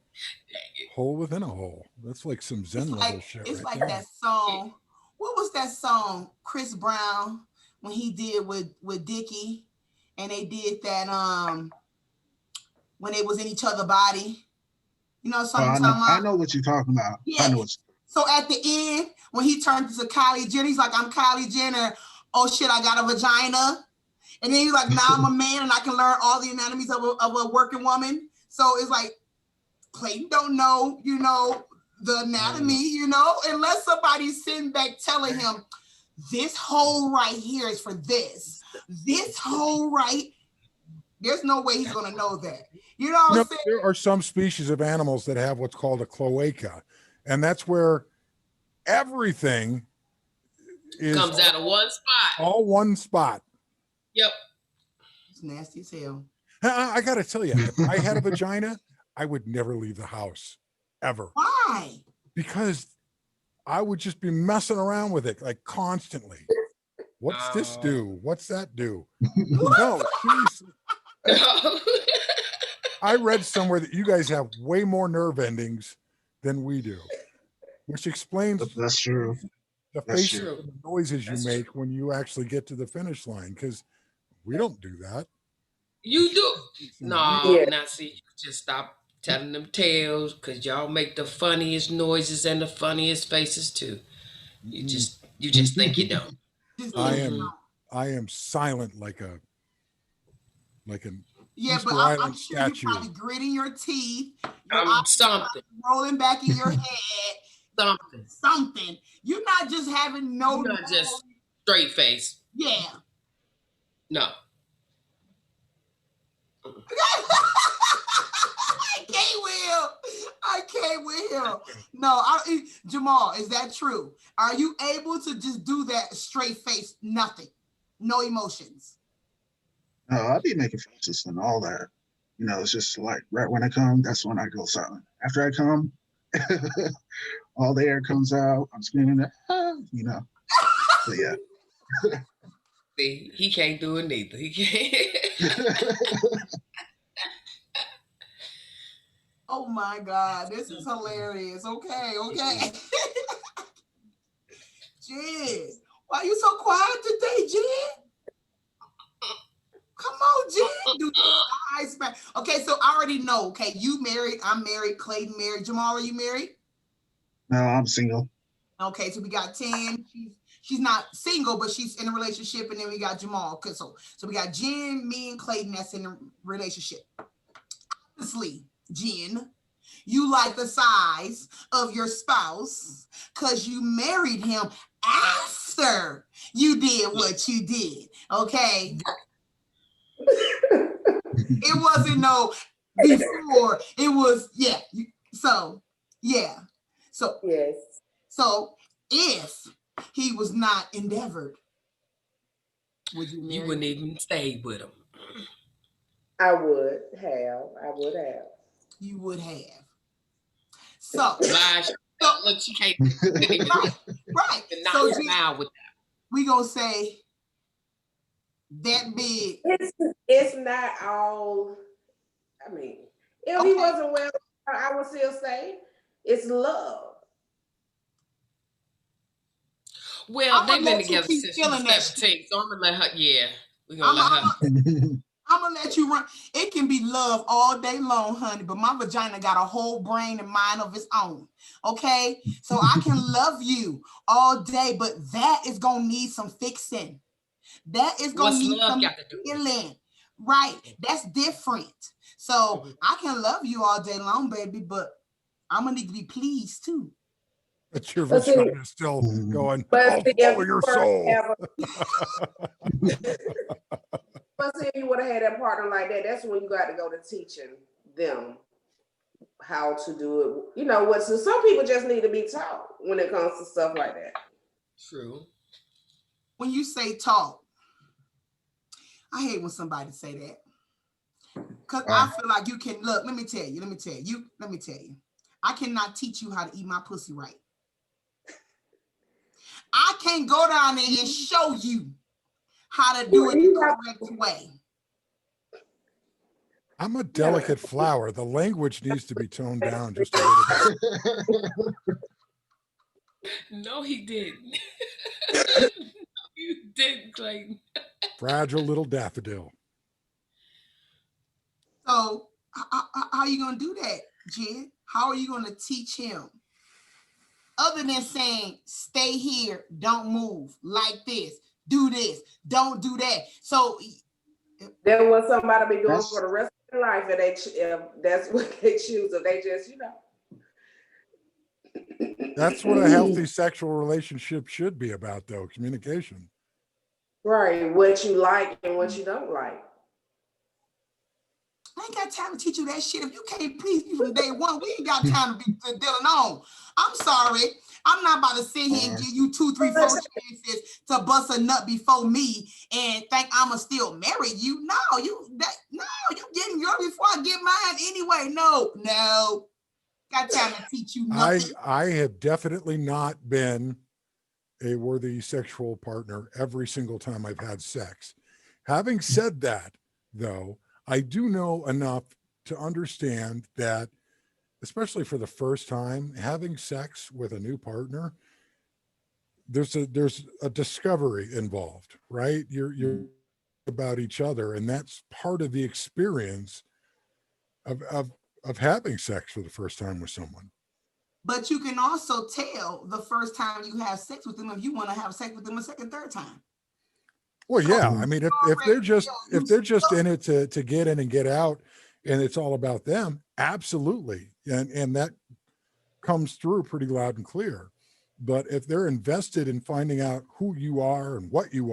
Speaker 4: hole within a hole. That's like some
Speaker 1: It's
Speaker 4: Zen level
Speaker 1: like
Speaker 4: shit
Speaker 1: it's
Speaker 4: right
Speaker 1: like
Speaker 4: there.
Speaker 1: that song. What was that song? Chris Brown when he did with Dickie, and they did that when they was in each other body. You know
Speaker 6: Oh,
Speaker 1: something I'm talking
Speaker 6: I
Speaker 1: about?
Speaker 6: know what you're talking about. I
Speaker 1: Yeah.
Speaker 6: know what's.
Speaker 1: So at the end, when he turns to Kylie Jenner, he's like, "I'm Kylie Jenner. Oh shit, I got a vagina." And then he's like, "Now I'm a man and I can learn all the anatomies of a working woman." So it's like Clayton don't know, the anatomy, unless somebody's sitting back telling him this hole right here is for this. This hole right, there's no way he's gonna know that. You know what I'm saying?
Speaker 4: There are some species of animals that have what's called a cloaca, and that's where everything is
Speaker 2: comes out of one spot.
Speaker 4: all one spot.
Speaker 2: Yep.
Speaker 1: It's nasty as hell.
Speaker 4: I got to tell you, if I had a vagina, I would never leave the house ever
Speaker 1: Why?
Speaker 4: because I would just be messing around with it like constantly. What's this
Speaker 2: Oh.
Speaker 4: do? What's that do? No, seriously. I read somewhere that you guys have way more nerve endings than we do, which explains
Speaker 6: That's true.
Speaker 4: the
Speaker 6: That's
Speaker 4: faces
Speaker 6: true.
Speaker 2: True.
Speaker 4: and the noises you
Speaker 2: That's true.
Speaker 4: make when you actually get to the finish line because we don't do that.
Speaker 2: You do.
Speaker 4: Some
Speaker 2: No,
Speaker 3: Yeah.
Speaker 2: now see, you just stop telling them tales because y'all make the funniest noises and the funniest faces too.
Speaker 4: weird.
Speaker 2: You just think you don't.
Speaker 1: Just
Speaker 4: I
Speaker 1: think you
Speaker 2: Hmm.
Speaker 4: am
Speaker 1: don't.
Speaker 4: I am silent like an
Speaker 1: Yeah, but
Speaker 4: Easter
Speaker 1: I'm
Speaker 4: Island
Speaker 1: sure you're
Speaker 4: statue.
Speaker 1: probably gritting your teeth, your
Speaker 2: I'm
Speaker 1: eyes
Speaker 2: something,
Speaker 1: rolling back in your head,
Speaker 2: something.
Speaker 1: something. You're not just having no
Speaker 2: You're not
Speaker 1: normal.
Speaker 2: just straight face.
Speaker 1: Yeah.
Speaker 2: No.
Speaker 1: I can't will. I can't will. No, Jamal, is that true? Are you able to just do that straight face, nothing, no emotions?
Speaker 6: No, I'll be making faces and all that. It's just like right when I come, that's when I go silent. After I come, all the air comes out. I'm screaming, So yeah.
Speaker 2: See, he can't do it neither. He can't.
Speaker 1: Oh my God, this is hilarious. Okay, okay. Jen, why you so quiet today, Jen? Come on, Jen. Do your eyes back. Okay, so I already know. Okay, you married. I'm married. Clayton married. Jamal, are you married?
Speaker 6: No, I'm single.
Speaker 1: Okay, so we got 10. She's not single, but she's in a relationship, and then we got Jamal. Okay, so we got Jen, me, and Clayton that's in a relationship. Obviously, Jen, you like the size of your spouse because you married him after you did what you did. Okay. It wasn't no before. It was, yeah. So, yeah. So,
Speaker 3: Yes,
Speaker 1: so if he was not endeavored, would you
Speaker 2: You
Speaker 1: marry him?
Speaker 2: wouldn't even stay with him.
Speaker 3: I would have. I would have.
Speaker 1: You would have. So,
Speaker 2: Lie.
Speaker 1: so
Speaker 2: Look, she can't couldn't even,
Speaker 1: right, right.
Speaker 2: not
Speaker 1: So, Jen,
Speaker 2: smile with
Speaker 1: we gonna say that big.
Speaker 3: It's not all. I mean, if he
Speaker 1: Okay.
Speaker 3: wasn't well, I would still say it's love.
Speaker 2: Well,
Speaker 1: I'm
Speaker 2: they've
Speaker 1: gonna
Speaker 2: been
Speaker 1: let you
Speaker 2: together
Speaker 1: keep
Speaker 2: since she was
Speaker 1: feeling that shit.
Speaker 2: 17, so I'm gonna let her. Yeah, we're gonna
Speaker 1: I'm,
Speaker 2: let her.
Speaker 1: I'm I'm gonna let you run. It can be love all day long, honey, but my vagina got a whole brain and mind of its own. Okay, so I can love you all day, but that is gonna need some fixing. That is gonna
Speaker 2: What's
Speaker 1: need
Speaker 2: love
Speaker 1: some
Speaker 2: got to do with
Speaker 1: healing. Right. That's different. So
Speaker 2: it?
Speaker 1: I can love you all day long, baby, but I'm gonna need to be pleased too.
Speaker 4: But your
Speaker 3: But see,
Speaker 4: vagina is still
Speaker 6: Mhm.
Speaker 4: going,
Speaker 3: but
Speaker 4: I'll
Speaker 3: see, if
Speaker 4: follow
Speaker 3: you
Speaker 4: your
Speaker 3: were to
Speaker 4: soul.
Speaker 3: have but see, if you would have had that partner like that, that's when you got to go to teaching them how to do it. You know what? So some people just need to be taught when it comes to stuff like that.
Speaker 2: True.
Speaker 1: When you say talk, I hate when somebody say that. Cause
Speaker 6: Uh,
Speaker 1: I feel like you can look, let me tell you. I cannot teach you how to eat my pussy right. I can't go down there and show you how to do it the
Speaker 3: You have,
Speaker 1: correct way.
Speaker 4: I'm a
Speaker 3: you
Speaker 4: delicate flower. The language needs to be toned down just a little bit.
Speaker 2: No, he didn't. You didn't, Clayton.
Speaker 4: Fragile little daffodil.
Speaker 1: So how are you gonna do that, Jen? How are you gonna teach him? Other than saying, stay here, don't move, like this, do this, don't do that. So
Speaker 3: then what somebody be doing for
Speaker 6: that's
Speaker 3: the rest of their life if if that's what they choose, if they just,
Speaker 4: That's what a healthy sexual relationship should be about, though, communication.
Speaker 3: right, what you like and what you don't like.
Speaker 1: I ain't got time to teach you that shit. If you can't please me from day one, we ain't got time to be dealing on. I'm sorry. I'm not about to sit here and
Speaker 6: uh,
Speaker 1: give you two, three, four chances to bust a nut before me and think I'ma still marry you. No, you getting yours before I get mine anyway. No. Got time to teach you
Speaker 4: I
Speaker 1: nothing.
Speaker 4: I have definitely not been a worthy sexual partner every single time I've had sex. Having said that, though, I do know enough to understand that, especially for the first time, having sex with a new partner, there's a discovery involved, right? You're about each other, and that's part of the experience of having sex for the first time with someone.
Speaker 1: But you can also tell the first time you have sex with them if you want to have sex with them a second, third time.
Speaker 4: Well,
Speaker 1: So
Speaker 4: yeah.
Speaker 6: mhm.
Speaker 4: I mean,
Speaker 1: you
Speaker 4: if
Speaker 1: already
Speaker 4: they're just
Speaker 1: tell
Speaker 4: if
Speaker 1: you
Speaker 4: they're just
Speaker 1: stuff.
Speaker 4: in it to get in and get out, and it's all about them, absolutely, and that comes through pretty loud and clear. But if they're invested in finding out who you are, what you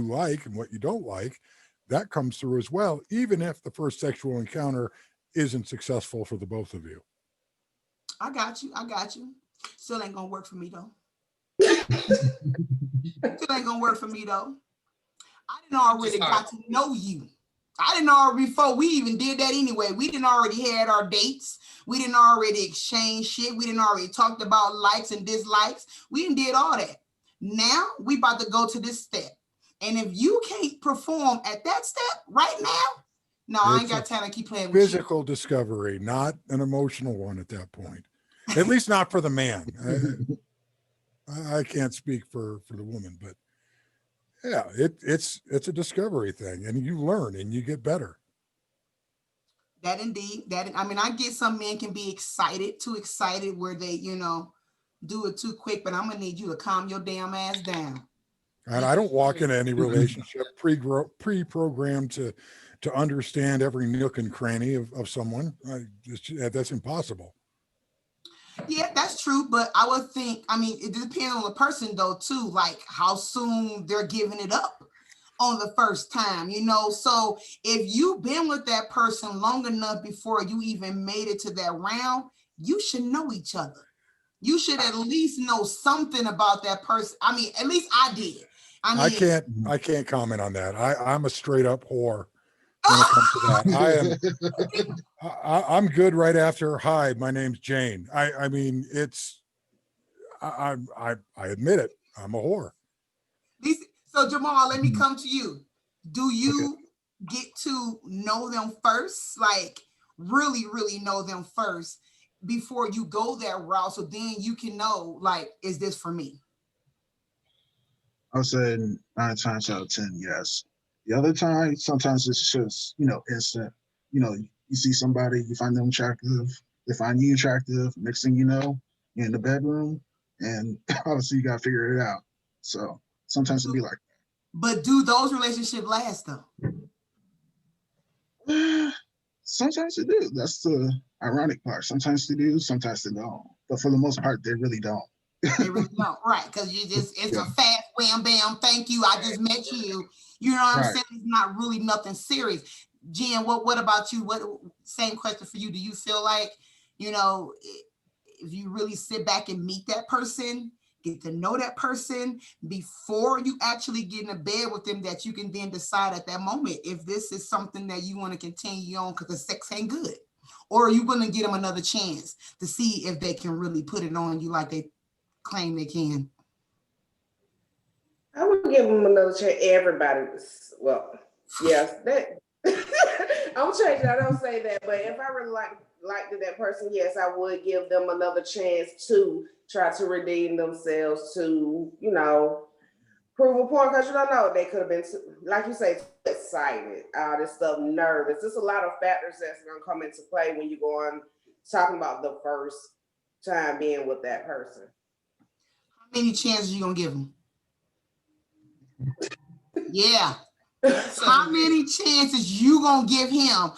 Speaker 4: like and what you don't like, that comes through as well, even if the first sexual encounter isn't successful for the both of you.
Speaker 1: I got you. I got you. Still ain't gonna work for me though. Still ain't gonna work for me though. I didn't
Speaker 2: It's just
Speaker 1: already
Speaker 2: hard.
Speaker 1: got to know you. I didn't already before we even did that anyway. We didn't already had our dates. We didn't already exchange shit. We didn't already talked about likes and dislikes. We didn't did all that. Now we about to go to this step. And if you can't perform at that step right now, no, I ain't
Speaker 4: It's a
Speaker 1: got time to keep playing with you.
Speaker 4: physical discovery, not an emotional one at that point. At least not for the man. I can't speak for the woman, but yeah, it's a discovery thing, and you learn and you get better.
Speaker 1: That indeed. I mean, I get some men can be excited, too excited where they, do it too quick, but I'm gonna need you to calm your damn ass down.
Speaker 4: And I don't walk into any relationship pre-programmed to understand every nook and cranny of someone. That's impossible.
Speaker 1: Yeah, that's true. But I would think, I mean, it depends on the person though, too, like how soon they're giving it up on the first time. So if you've been with that person long enough before you even made it to that round, you should know each other. You should at least know something about that person. I mean, at least I did. I
Speaker 4: I
Speaker 1: mean,
Speaker 4: can't I can't comment on that. I'm a straight up whore when it comes to that. I'm good right after. Hi, my name's Jane. I mean it's I admit it. I'm a whore.
Speaker 1: so Jamal, let me
Speaker 6: Mhm.
Speaker 1: come to you. Do
Speaker 6: Okay.
Speaker 1: you get to know them first? Like really, really know them first before you go that route. So then you can know, like, is this for me?
Speaker 6: I would say 9 times out of 10, yes. The other time, sometimes it's just, instant. You see somebody, you find them attractive, they find you attractive. Next thing you know, you're in the bedroom, and obviously you got to figure it out. So sometimes it'd be like,
Speaker 1: But do those relationships last though?
Speaker 6: sometimes they do. That's the ironic part. Sometimes they do, sometimes they don't. But for the most part, they really don't.
Speaker 1: They really don't, right? Because it's
Speaker 6: Yeah,
Speaker 1: a fast wham bam, thank you, I just met you. You know what I'm
Speaker 6: right.
Speaker 1: saying? It's not really nothing serious. Jen, what about you? What same question for you? Do you feel like, if you really sit back and meet that person, get to know that person before you actually get in bed with them, that you can then decide at that moment if this is something that you want to continue on because the sex ain't good, or are you going to give them another chance to see if they can really put it on you like they claim they can?
Speaker 3: I would give them another chance. Everybody, well, yes, that. I'm changing. I don't say that, but if I really liked that person, yes, I would give them another chance to try to redeem themselves, to prove a point, because you don't know, they could have been like you say, too excited, all this stuff, nervous. There's a lot of factors that's gonna come into play when you go on talking about the first time being with that person.
Speaker 1: How many chances you gonna give them? Yeah. How many chances you gonna give him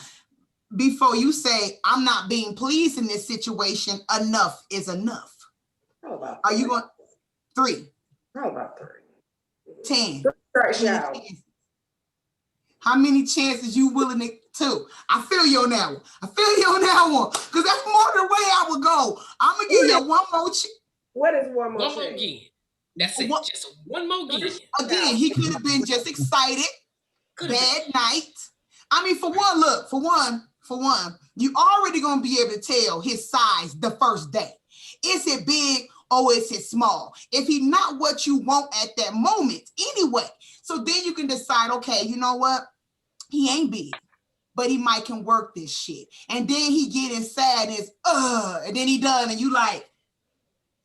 Speaker 1: before you say, I'm not being pleased in this situation? Enough is enough.
Speaker 3: How about
Speaker 1: Are you going 3?
Speaker 3: How about 3?
Speaker 1: 10?
Speaker 3: Right,
Speaker 1: How many
Speaker 3: shout.
Speaker 1: chances? How many chances you willing to? 2. I feel you on that one. I feel you on that one. Because that's more the way I would go. I'm going to give you one more chance.
Speaker 3: What is one more
Speaker 2: One more
Speaker 3: chance?
Speaker 2: again. That's it.
Speaker 1: What?
Speaker 2: Just one more again.
Speaker 1: Again, he could have been just excited.
Speaker 2: Could have
Speaker 1: Bad
Speaker 2: been.
Speaker 1: night. I mean, for one, you already gonna be able to tell his size the first day. Is it big or is it small? If he not what you want at that moment, anyway. So then you can decide, okay, you know what? He ain't big, but he might can work this shit. And then he get inside and and then he done, and you like,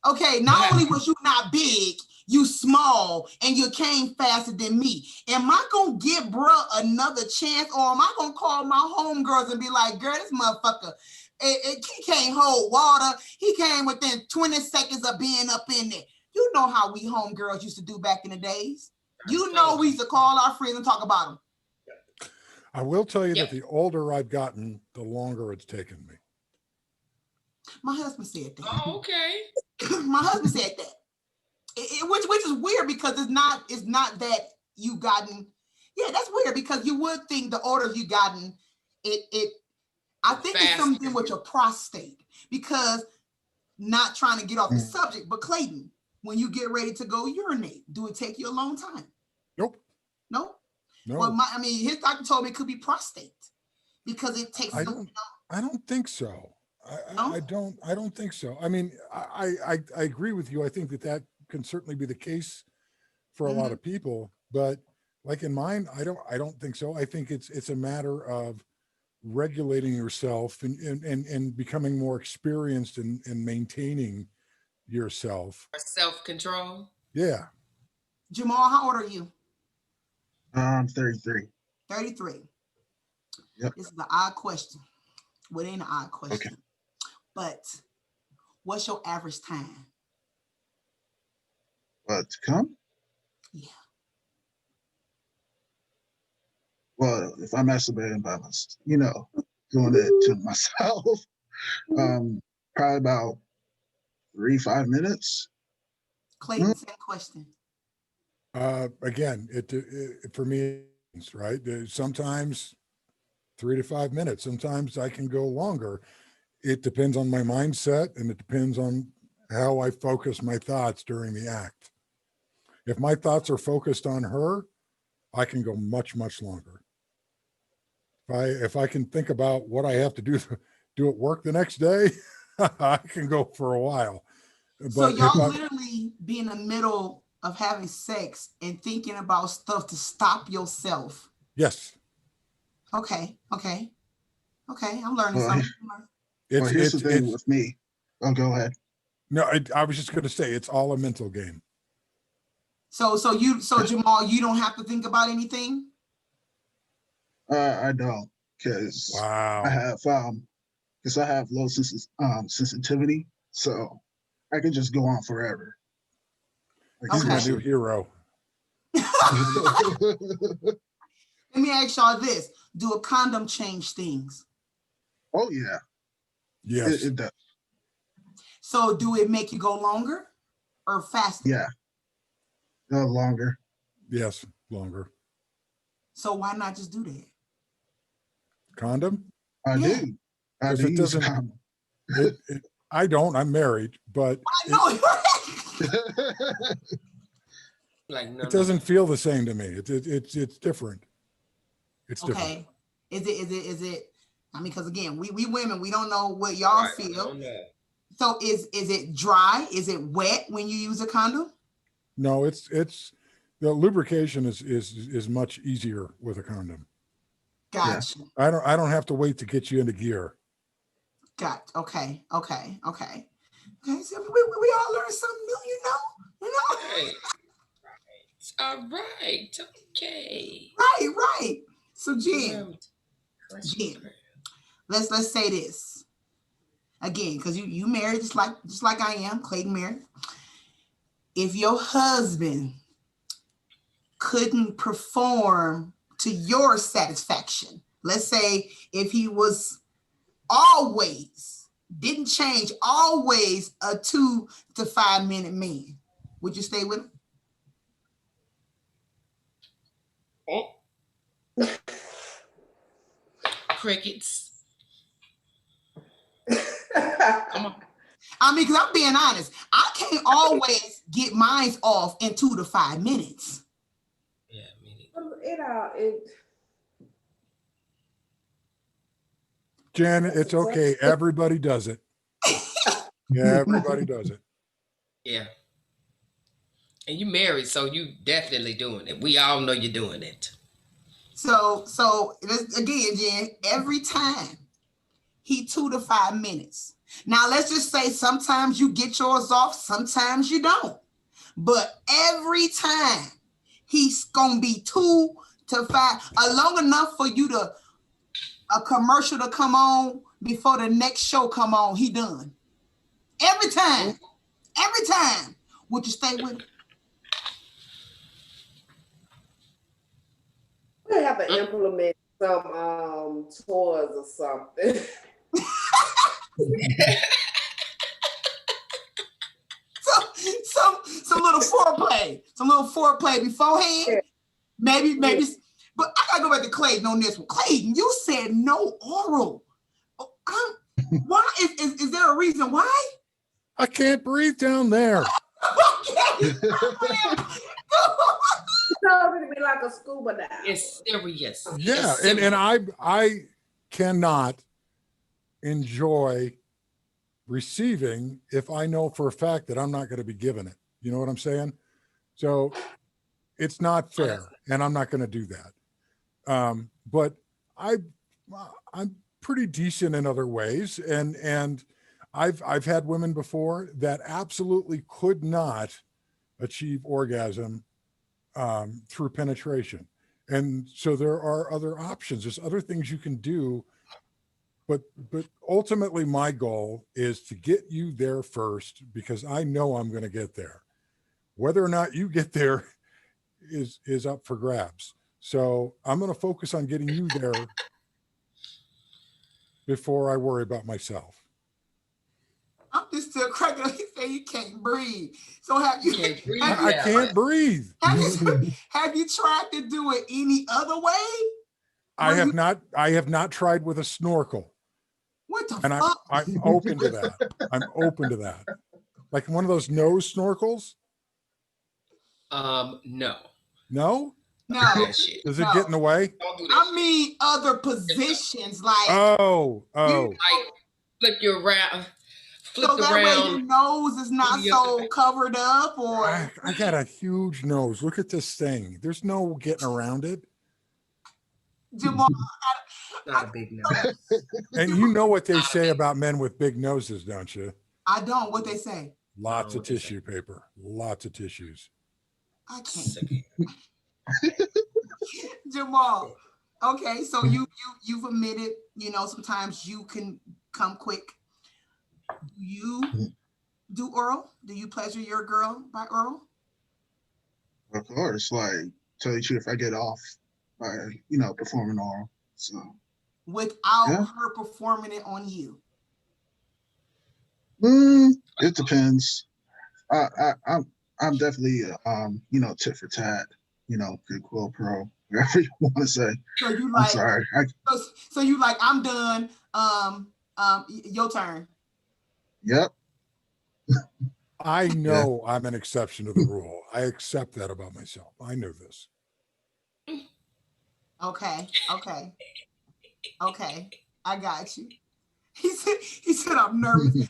Speaker 1: okay, not only was you not big, you small, and you came faster than me. Am I gonna give bruh another chance, or am I gonna call my homegirls and be like, girl, this motherfucker, he can't hold water. He came within 20 seconds of being up in there. You know how we homegirls used to do back in the days. You know we used to call our friends and talk about them.
Speaker 4: I will tell you that the older I've gotten, the longer it's taken me.
Speaker 1: My husband said that.
Speaker 2: Oh, okay.
Speaker 1: My husband said that. Which is weird because it's not that you gotten. Yeah, that's weird because you would think the older you gotten, I think it's something with your prostate, because not trying to get off the subject, but Clayton, when you get ready to go urinate, do it take you a long time?
Speaker 4: Nope.
Speaker 1: No.
Speaker 4: No.
Speaker 1: Well, his doctor told me it could be prostate because it takes.
Speaker 4: I don't think so. I don't think so. I mean, I agree with you. I think that can certainly be the case for a lot of people, but like in mine, I don't think so. I think it's a matter of regulating yourself and becoming more experienced in maintaining yourself.
Speaker 2: Self-control.
Speaker 4: Yeah.
Speaker 1: Jamal, how old are you?
Speaker 6: I'm 33.
Speaker 1: 33.
Speaker 6: Yep.
Speaker 1: This is an odd question. Well, it ain't an odd question.
Speaker 6: Okay.
Speaker 1: But what's your average time?
Speaker 6: To come?
Speaker 1: Yeah.
Speaker 6: Well, if I'm masturbating by myself, doing it to myself, probably about 3-5 minutes.
Speaker 1: Clayton, same question.
Speaker 4: Again, it for me, right? Sometimes 3 to 5 minutes. Sometimes I can go longer. It depends on my mindset, and it depends on how I focus my thoughts during the act. If my thoughts are focused on her, I can go much, much longer. If I can think about what I have to do at work the next day, I can go for a while.
Speaker 1: So y'all literally be in the middle of having sex and thinking about stuff to stop yourself.
Speaker 4: Yes.
Speaker 1: Okay. I'm learning something.
Speaker 6: Here's the thing with me. Oh, go ahead.
Speaker 4: No, I was just going to say it's all a mental game.
Speaker 1: So Jamal, you don't have to think about anything?
Speaker 6: I don't, because I
Speaker 4: Wow.
Speaker 6: have low sensitivity, so I can just go on forever. Like
Speaker 4: He's my
Speaker 1: Okay.
Speaker 4: new
Speaker 6: seriously.
Speaker 4: hero.
Speaker 1: Let me ask y'all this: do a condom change things?
Speaker 6: Oh yeah,
Speaker 4: Yes.
Speaker 6: it does.
Speaker 1: So do it make you go longer or faster?
Speaker 6: Yeah, no longer.
Speaker 4: Yes. Longer.
Speaker 1: So why not just do that?
Speaker 4: Condom?
Speaker 6: I
Speaker 1: Yeah,
Speaker 6: do. I
Speaker 4: Because
Speaker 6: do
Speaker 4: it
Speaker 6: use a
Speaker 4: doesn't,
Speaker 6: condom.
Speaker 4: it, I don't, I'm married, but
Speaker 1: I know.
Speaker 2: Like
Speaker 4: it
Speaker 2: none of
Speaker 4: doesn't
Speaker 2: that.
Speaker 4: feel the same to me. It's different. It's different.
Speaker 1: Okay. Is it? I mean, because again, we women, we don't know what y'all
Speaker 2: Right. I
Speaker 1: feel.
Speaker 2: don't know.
Speaker 1: So is it dry? Is it wet when you use a condom?
Speaker 4: No, it's the lubrication is much easier with a condom.
Speaker 6: Yeah.
Speaker 1: Gotcha.
Speaker 4: I don't have to wait to get you into gear.
Speaker 1: Got. Okay. Okay. Okay. Okay. So we all learn something new. You know.
Speaker 2: Right. It's all right. Okay.
Speaker 1: Right. Right. So
Speaker 2: Um, question
Speaker 1: Jen,
Speaker 2: prayer.
Speaker 1: let's say this again, because you married just like I am, Clayton married. If your husband couldn't perform to your satisfaction, let's say if he was always didn't change, always a 2 to 5 minute man, would you stay with him?
Speaker 2: Oh, crickets. Come on.
Speaker 1: I mean, because I'm being honest, I can't always get mine off in 2 to 5 minutes.
Speaker 2: Yeah, me
Speaker 3: it
Speaker 4: Jen,
Speaker 3: that's
Speaker 4: it's okay.
Speaker 3: exhausting.
Speaker 4: Everybody does it. Yeah, everybody does it.
Speaker 2: neither. Yeah. And you married, so you definitely doing it. We all know you're doing it.
Speaker 1: So again, Jen, every time he 2 to 5 minutes. Now let's just say sometimes you get yours off, sometimes you don't. But every time he's gonna be 2 to 5, long enough for you to a commercial to come on before the next show come on. He done every time. Every time. Would you stay with him?
Speaker 3: We have
Speaker 2: Mm.
Speaker 3: to implement some toys or something.
Speaker 1: Some little foreplay beforehand.
Speaker 3: Yeah.
Speaker 1: Maybe. But I gotta go back to Clayton on this one. Clayton, you said no oral. Why is there a reason why?
Speaker 4: I can't breathe down there.
Speaker 1: Okay.
Speaker 3: It's going to be like a scuba dive.
Speaker 2: It's serious.
Speaker 4: Yeah,
Speaker 2: It's
Speaker 4: and
Speaker 2: serious.
Speaker 4: I cannot enjoy receiving if I know for a fact that I'm not going to be given it. You know what I'm saying? So it's not
Speaker 2: Oh, that's
Speaker 4: fair, and I'm not going to do that. But I I'm pretty decent in other ways, and I've had women before that absolutely could not achieve orgasm through penetration. And so there are other options. There's other things you can do, but ultimately my goal is to get you there first because I know I'm going to get there. Whether or not you get there is up for grabs. So I'm going to focus on getting you there before I worry about myself.
Speaker 1: I'm just still cracking up. You say you can't breathe. So have you
Speaker 2: can't breathe
Speaker 1: have
Speaker 4: I
Speaker 1: you
Speaker 2: that way.
Speaker 4: can't breathe.
Speaker 1: have you tried to do it any other way?
Speaker 4: I
Speaker 1: Where
Speaker 4: have
Speaker 1: you
Speaker 4: not I have not tried with a snorkel.
Speaker 1: what the
Speaker 4: And
Speaker 1: fuck?
Speaker 4: I'm open to that. I'm open to that. Like one of those nose snorkels?
Speaker 2: No.
Speaker 4: No?
Speaker 2: Don't do
Speaker 1: No,
Speaker 2: that shit.
Speaker 4: Does it get in
Speaker 1: no.
Speaker 4: the way?
Speaker 2: Don't do that
Speaker 1: I
Speaker 2: shit.
Speaker 1: mean other
Speaker 2: Just don't.
Speaker 1: positions like
Speaker 4: Oh,
Speaker 1: you
Speaker 4: oh.
Speaker 2: Like
Speaker 1: know,
Speaker 2: flip you around,
Speaker 1: so
Speaker 2: flipped
Speaker 1: that way
Speaker 2: around,
Speaker 1: your nose is
Speaker 2: do
Speaker 1: not
Speaker 2: the other
Speaker 1: so covered up or
Speaker 4: I got a huge nose. Look at this thing. There's no getting around it.
Speaker 1: Jamal.
Speaker 2: not
Speaker 1: I,
Speaker 2: a big nose.
Speaker 4: And you
Speaker 1: Jamal,
Speaker 4: know what they
Speaker 2: Not a
Speaker 4: say
Speaker 2: big.
Speaker 4: about men with big noses, don't you?
Speaker 1: I don't what they say.
Speaker 4: Lots of
Speaker 2: What they say?
Speaker 4: tissue paper, lots of tissues.
Speaker 1: I can't.
Speaker 2: Sick.
Speaker 1: Jamal, Okay, so you've admitted, sometimes you can come quick. Do you do oral? Do you pleasure your girl by oral?
Speaker 6: Of course, like tell you the truth, I get off by performing oral. So
Speaker 1: Without
Speaker 6: yeah,
Speaker 1: her performing it on you?
Speaker 6: it depends. I'm definitely tit for tat. Good quo pro, whatever you want to say.
Speaker 1: So you
Speaker 6: I'm
Speaker 1: like,
Speaker 6: sorry.
Speaker 1: so you like, I'm done. Your turn.
Speaker 6: Yep.
Speaker 4: I
Speaker 6: Yeah.
Speaker 4: know I'm an exception to the rule. I accept that about myself. I knew this.
Speaker 1: Okay, okay, okay. I got you. He said I'm nervous.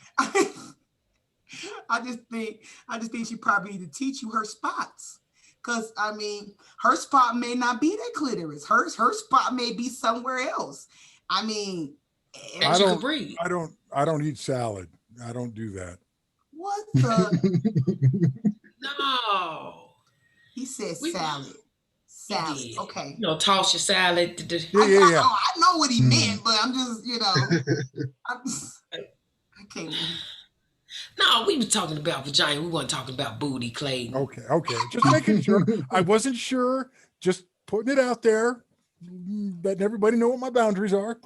Speaker 1: I just think I just think she probably need to teach you her spots. Cause I mean, her spot may not be that clitoris. Her spot may be somewhere else. I mean,
Speaker 2: And
Speaker 4: I
Speaker 2: she could
Speaker 4: don't
Speaker 2: breathe.
Speaker 4: I don't eat salad. I don't do that.
Speaker 1: what the
Speaker 2: No,
Speaker 1: he said
Speaker 2: we
Speaker 1: salad.
Speaker 2: he
Speaker 1: Salad.
Speaker 2: did.
Speaker 1: Okay.
Speaker 2: Toss your salad.
Speaker 4: Yeah, yeah, yeah.
Speaker 1: I know what he
Speaker 6: Hmm.
Speaker 1: meant, but I'm just, I'm just, I can't even.
Speaker 2: No, we were talking about vagina. We weren't talking about booty, Clayton.
Speaker 4: Okay, okay. Just making sure. I wasn't sure. Just putting it out there, letting everybody know what my boundaries are.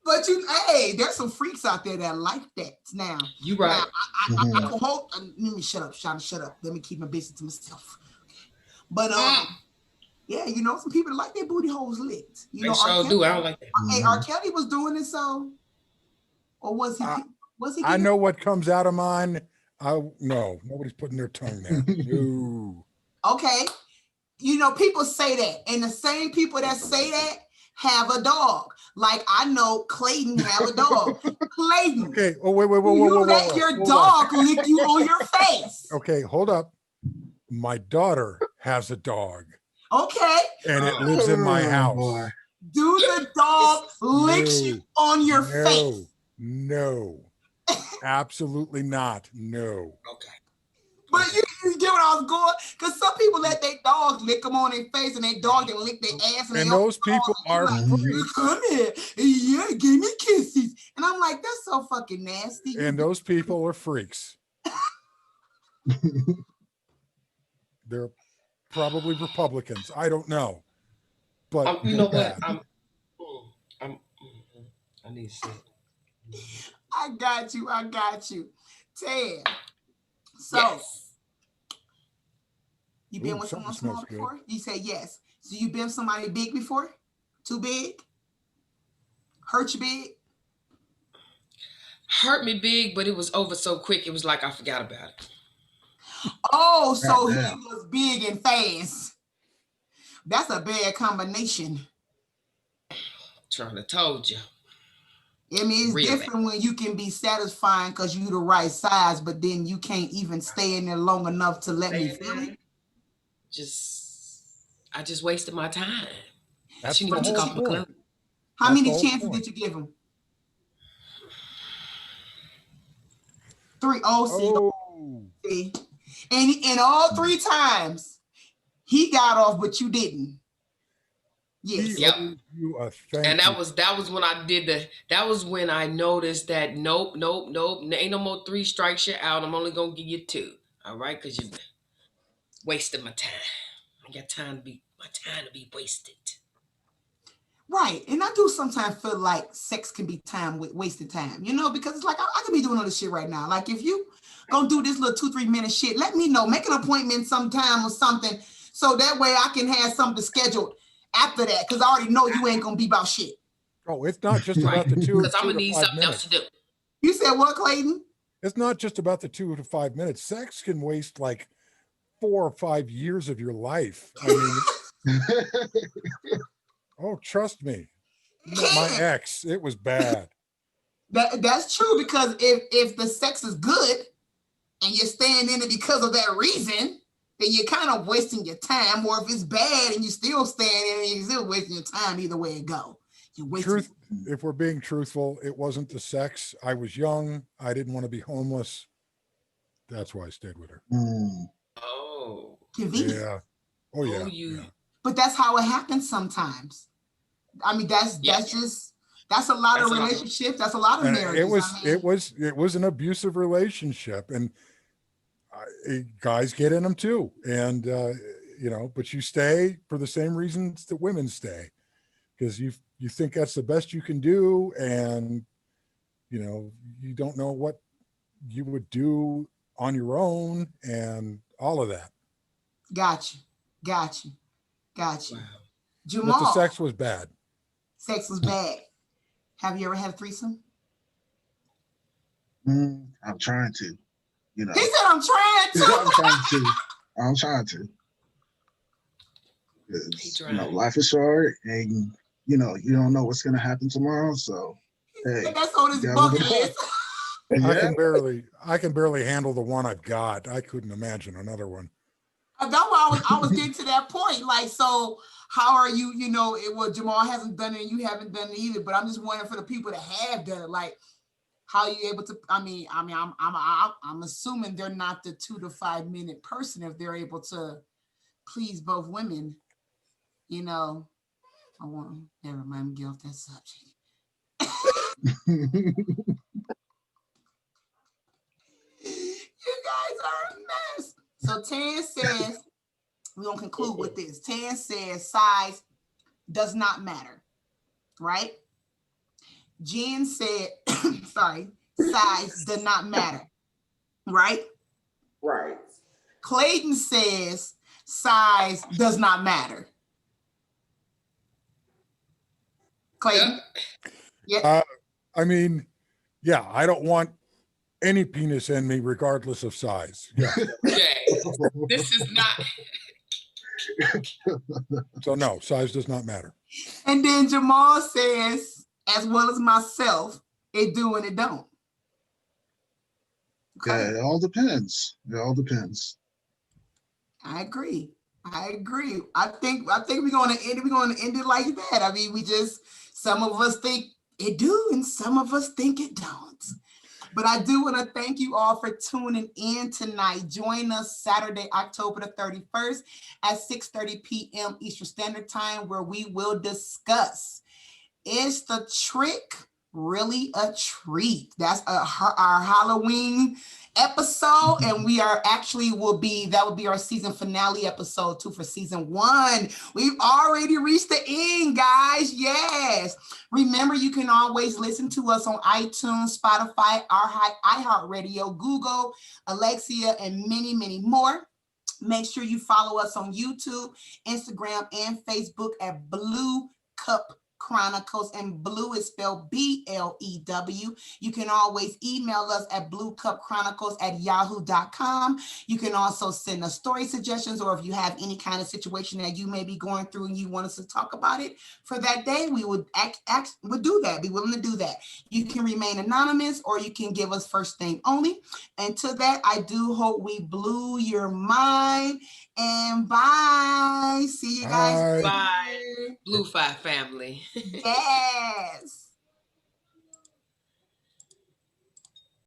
Speaker 1: But hey, there's some freaks out there that like that.
Speaker 2: You
Speaker 1: Now,
Speaker 2: right.
Speaker 1: I can hold. Let me shut up, Sean. Shut up. Let me keep my business to myself. But yeah, some people like their booty holes licked.
Speaker 2: They
Speaker 1: R.
Speaker 2: sure
Speaker 1: Kelly.
Speaker 2: do. I don't like that.
Speaker 1: Hey, R. Kelly was doing it, so or was he?
Speaker 4: I,
Speaker 1: Was he
Speaker 4: I
Speaker 1: getting?
Speaker 4: know what comes out of mine. No, nobody's putting their tongue there. No.
Speaker 1: Okay, people say that, and the same people that say that have a dog. Like I know Clayton have a dog. Clayton,
Speaker 4: Okay. Oh, wait, wait,
Speaker 1: do
Speaker 4: whoa, whoa, whoa,
Speaker 1: you
Speaker 4: whoa,
Speaker 1: let
Speaker 4: whoa.
Speaker 1: your
Speaker 4: Hold on.
Speaker 1: dog lick you on your face?
Speaker 4: Okay, hold up. My daughter has a dog,
Speaker 1: Okay,
Speaker 4: and it lives in my
Speaker 6: Oh boy.
Speaker 4: house.
Speaker 1: do the dog licks you
Speaker 4: No,
Speaker 1: on your
Speaker 4: no,
Speaker 1: face?
Speaker 4: no, absolutely not. No.
Speaker 2: Okay.
Speaker 1: But
Speaker 2: Okay.
Speaker 1: you get what I was going? Because some people let their dogs lick them on their face and their dog then lick their ass and they
Speaker 4: And
Speaker 1: own
Speaker 4: those people
Speaker 1: and
Speaker 4: are
Speaker 1: you like,
Speaker 6: Mhm.
Speaker 4: freaks.
Speaker 1: come here. Yeah, give me kisses. And I'm like, that's so fucking nasty.
Speaker 4: And those people are freaks. They're probably Republicans. I don't know, but
Speaker 2: You
Speaker 4: they're
Speaker 2: know what?
Speaker 4: bad.
Speaker 2: I need to say it.
Speaker 1: I got you. I got you. Ted. So
Speaker 2: Yes.
Speaker 1: you been
Speaker 4: Ooh,
Speaker 1: with
Speaker 4: something
Speaker 1: someone
Speaker 4: smells
Speaker 1: small
Speaker 4: good.
Speaker 1: before? You say yes. So you been with somebody big before? Too big? Hurt you big?
Speaker 2: Hurt me big, but it was over so quick. It was like I forgot about it.
Speaker 1: Oh,
Speaker 6: God
Speaker 1: so he
Speaker 6: damn.
Speaker 1: was big and fast. That's a bad combination.
Speaker 2: Trying to told you,
Speaker 1: I mean, it's
Speaker 2: real bad,
Speaker 1: different when you can be satisfying because you the right size, but then you can't even stay in there long enough to let me
Speaker 2: staying
Speaker 1: feel
Speaker 2: there.
Speaker 1: it.
Speaker 2: I just wasted my time. I
Speaker 4: That's
Speaker 2: shouldn't
Speaker 4: the
Speaker 1: How
Speaker 2: even took
Speaker 4: whole
Speaker 2: off my
Speaker 4: point.
Speaker 2: clothes.
Speaker 4: That's the
Speaker 1: many
Speaker 4: whole
Speaker 1: chances
Speaker 4: point.
Speaker 1: did you give him? Three. Oh,
Speaker 4: Oh,
Speaker 1: see. And all three times he got off, but you didn't.
Speaker 4: he
Speaker 1: Yes.
Speaker 2: Yep.
Speaker 4: owes you a
Speaker 2: And
Speaker 4: thank
Speaker 2: that
Speaker 4: you.
Speaker 2: was that was when I did the. That was when I noticed that nope, nope, nope. Ain't no more three strikes. You're out. I'm only gonna give you two. All right, because you wasted my time. I got time to be my time to be wasted.
Speaker 1: Right. And I do sometimes feel like sex can be time with wasted time, because it's like I could be doing all this shit right now. Like if you gonna do this little 2-3 minute shit, let me know. Make an appointment sometime or something so that way I can have something scheduled after that. Cause I already know you ain't gonna be about shit.
Speaker 4: Oh, it's not just
Speaker 2: Right.
Speaker 4: about the
Speaker 2: Because I'm
Speaker 4: two
Speaker 2: gonna
Speaker 4: to
Speaker 2: need
Speaker 4: five
Speaker 2: something else to do.
Speaker 4: minutes.
Speaker 1: You said what, Clayton?
Speaker 4: It's not just about the 2 to 5 minutes. Sex can waste like 4 or 5 years of your life. I mean, oh, trust me.
Speaker 1: It
Speaker 4: Met my
Speaker 1: can.
Speaker 4: ex. It was bad.
Speaker 1: That's true because if the sex is good and you're staying in it because of that reason, then you're kind of wasting your time. Or if it's bad and you still staying in it, you're still wasting your time either way it go. You're wasting.
Speaker 4: Truth, if we're being truthful, it wasn't the sex. I was young. I didn't want to be homeless. That's why I stayed with her.
Speaker 6: Mm.
Speaker 2: Oh,
Speaker 1: Convenience.
Speaker 4: Yeah. Oh
Speaker 2: oh,
Speaker 4: yeah. Yeah.
Speaker 1: But that's how it happens sometimes. I mean, that's just that's a lot of relationships. That's a lot of
Speaker 4: And
Speaker 1: marriages.
Speaker 4: it was an abusive relationship, and guys get in them too. And but you stay for the same reasons that women stay, because you think that's the best you can do, and you don't know what you would do on your own and all of that.
Speaker 1: Got you. Got you. Got you.
Speaker 2: Wow.
Speaker 4: But the
Speaker 1: Jamal,
Speaker 4: sex was bad.
Speaker 1: sex was bad. Have you ever had a threesome?
Speaker 6: I'm trying to, you know.
Speaker 1: He said, I'm trying
Speaker 6: I'm
Speaker 1: to.
Speaker 6: trying to. I'm trying to. Because, life is short and, you don't know what's going to happen tomorrow. So, hey,
Speaker 1: That's on his
Speaker 6: you gotta live
Speaker 1: bucket
Speaker 6: it up.
Speaker 1: list.
Speaker 4: I
Speaker 6: Yeah.
Speaker 4: can barely handle the one I've got. I couldn't imagine another one.
Speaker 1: That's why I was getting to that point. Like, so how are you, Jamal hasn't done it and you haven't done it either, but I'm just wondering for the people that have done it, like, how are you able to, I'm assuming they're not the 2 to 5 minute person if they're able to please both women, I want, never mind, get off that subject. You guys are a mess. So Tan says, we're going to conclude with this. Tan says size does not matter, right? Jen said, sorry, size does not matter, right?
Speaker 3: Right.
Speaker 1: Clayton says size does not matter. Clayton?
Speaker 4: Yeah. I mean, yeah, I don't want any penis in me regardless of size. Yeah.
Speaker 2: This is not.
Speaker 4: So no, size does not matter.
Speaker 1: And then Jamal says, as well as myself, it do and it don't.
Speaker 6: Okay. Yeah, it all depends. It all depends.
Speaker 1: I agree. I think we're gonna end it like that. I mean, some of us think it do and some of us think it don't. But I do want to thank you all for tuning in tonight. Join us Saturday, October the 31st at 6:30 p.m. Eastern Standard Time, where we will discuss, is the trick really a treat? That's our Halloween episode, and we are actually that will be our season finale episode too for season 1. We've already reached the end, guys. Yes. Remember, you can always listen to us on iTunes, Spotify, iHeartRadio, Google, Alexia, and many, many more. Make sure you follow us on YouTube, Instagram, and Facebook at Blue Cup Chronicles, and blue is spelled BLEW. You can always email us at bluecupchronicles@yahoo.com. You can also send us story suggestions, or if you have any kind of situation that you may be going through and you want us to talk about it for that day, we would do that. Be willing to do that. You can remain anonymous, or you can give us first name only. And to that, I do hope we blew your mind. And bye. See you guys.
Speaker 2: Bye. Blue 5 family.
Speaker 1: Yes.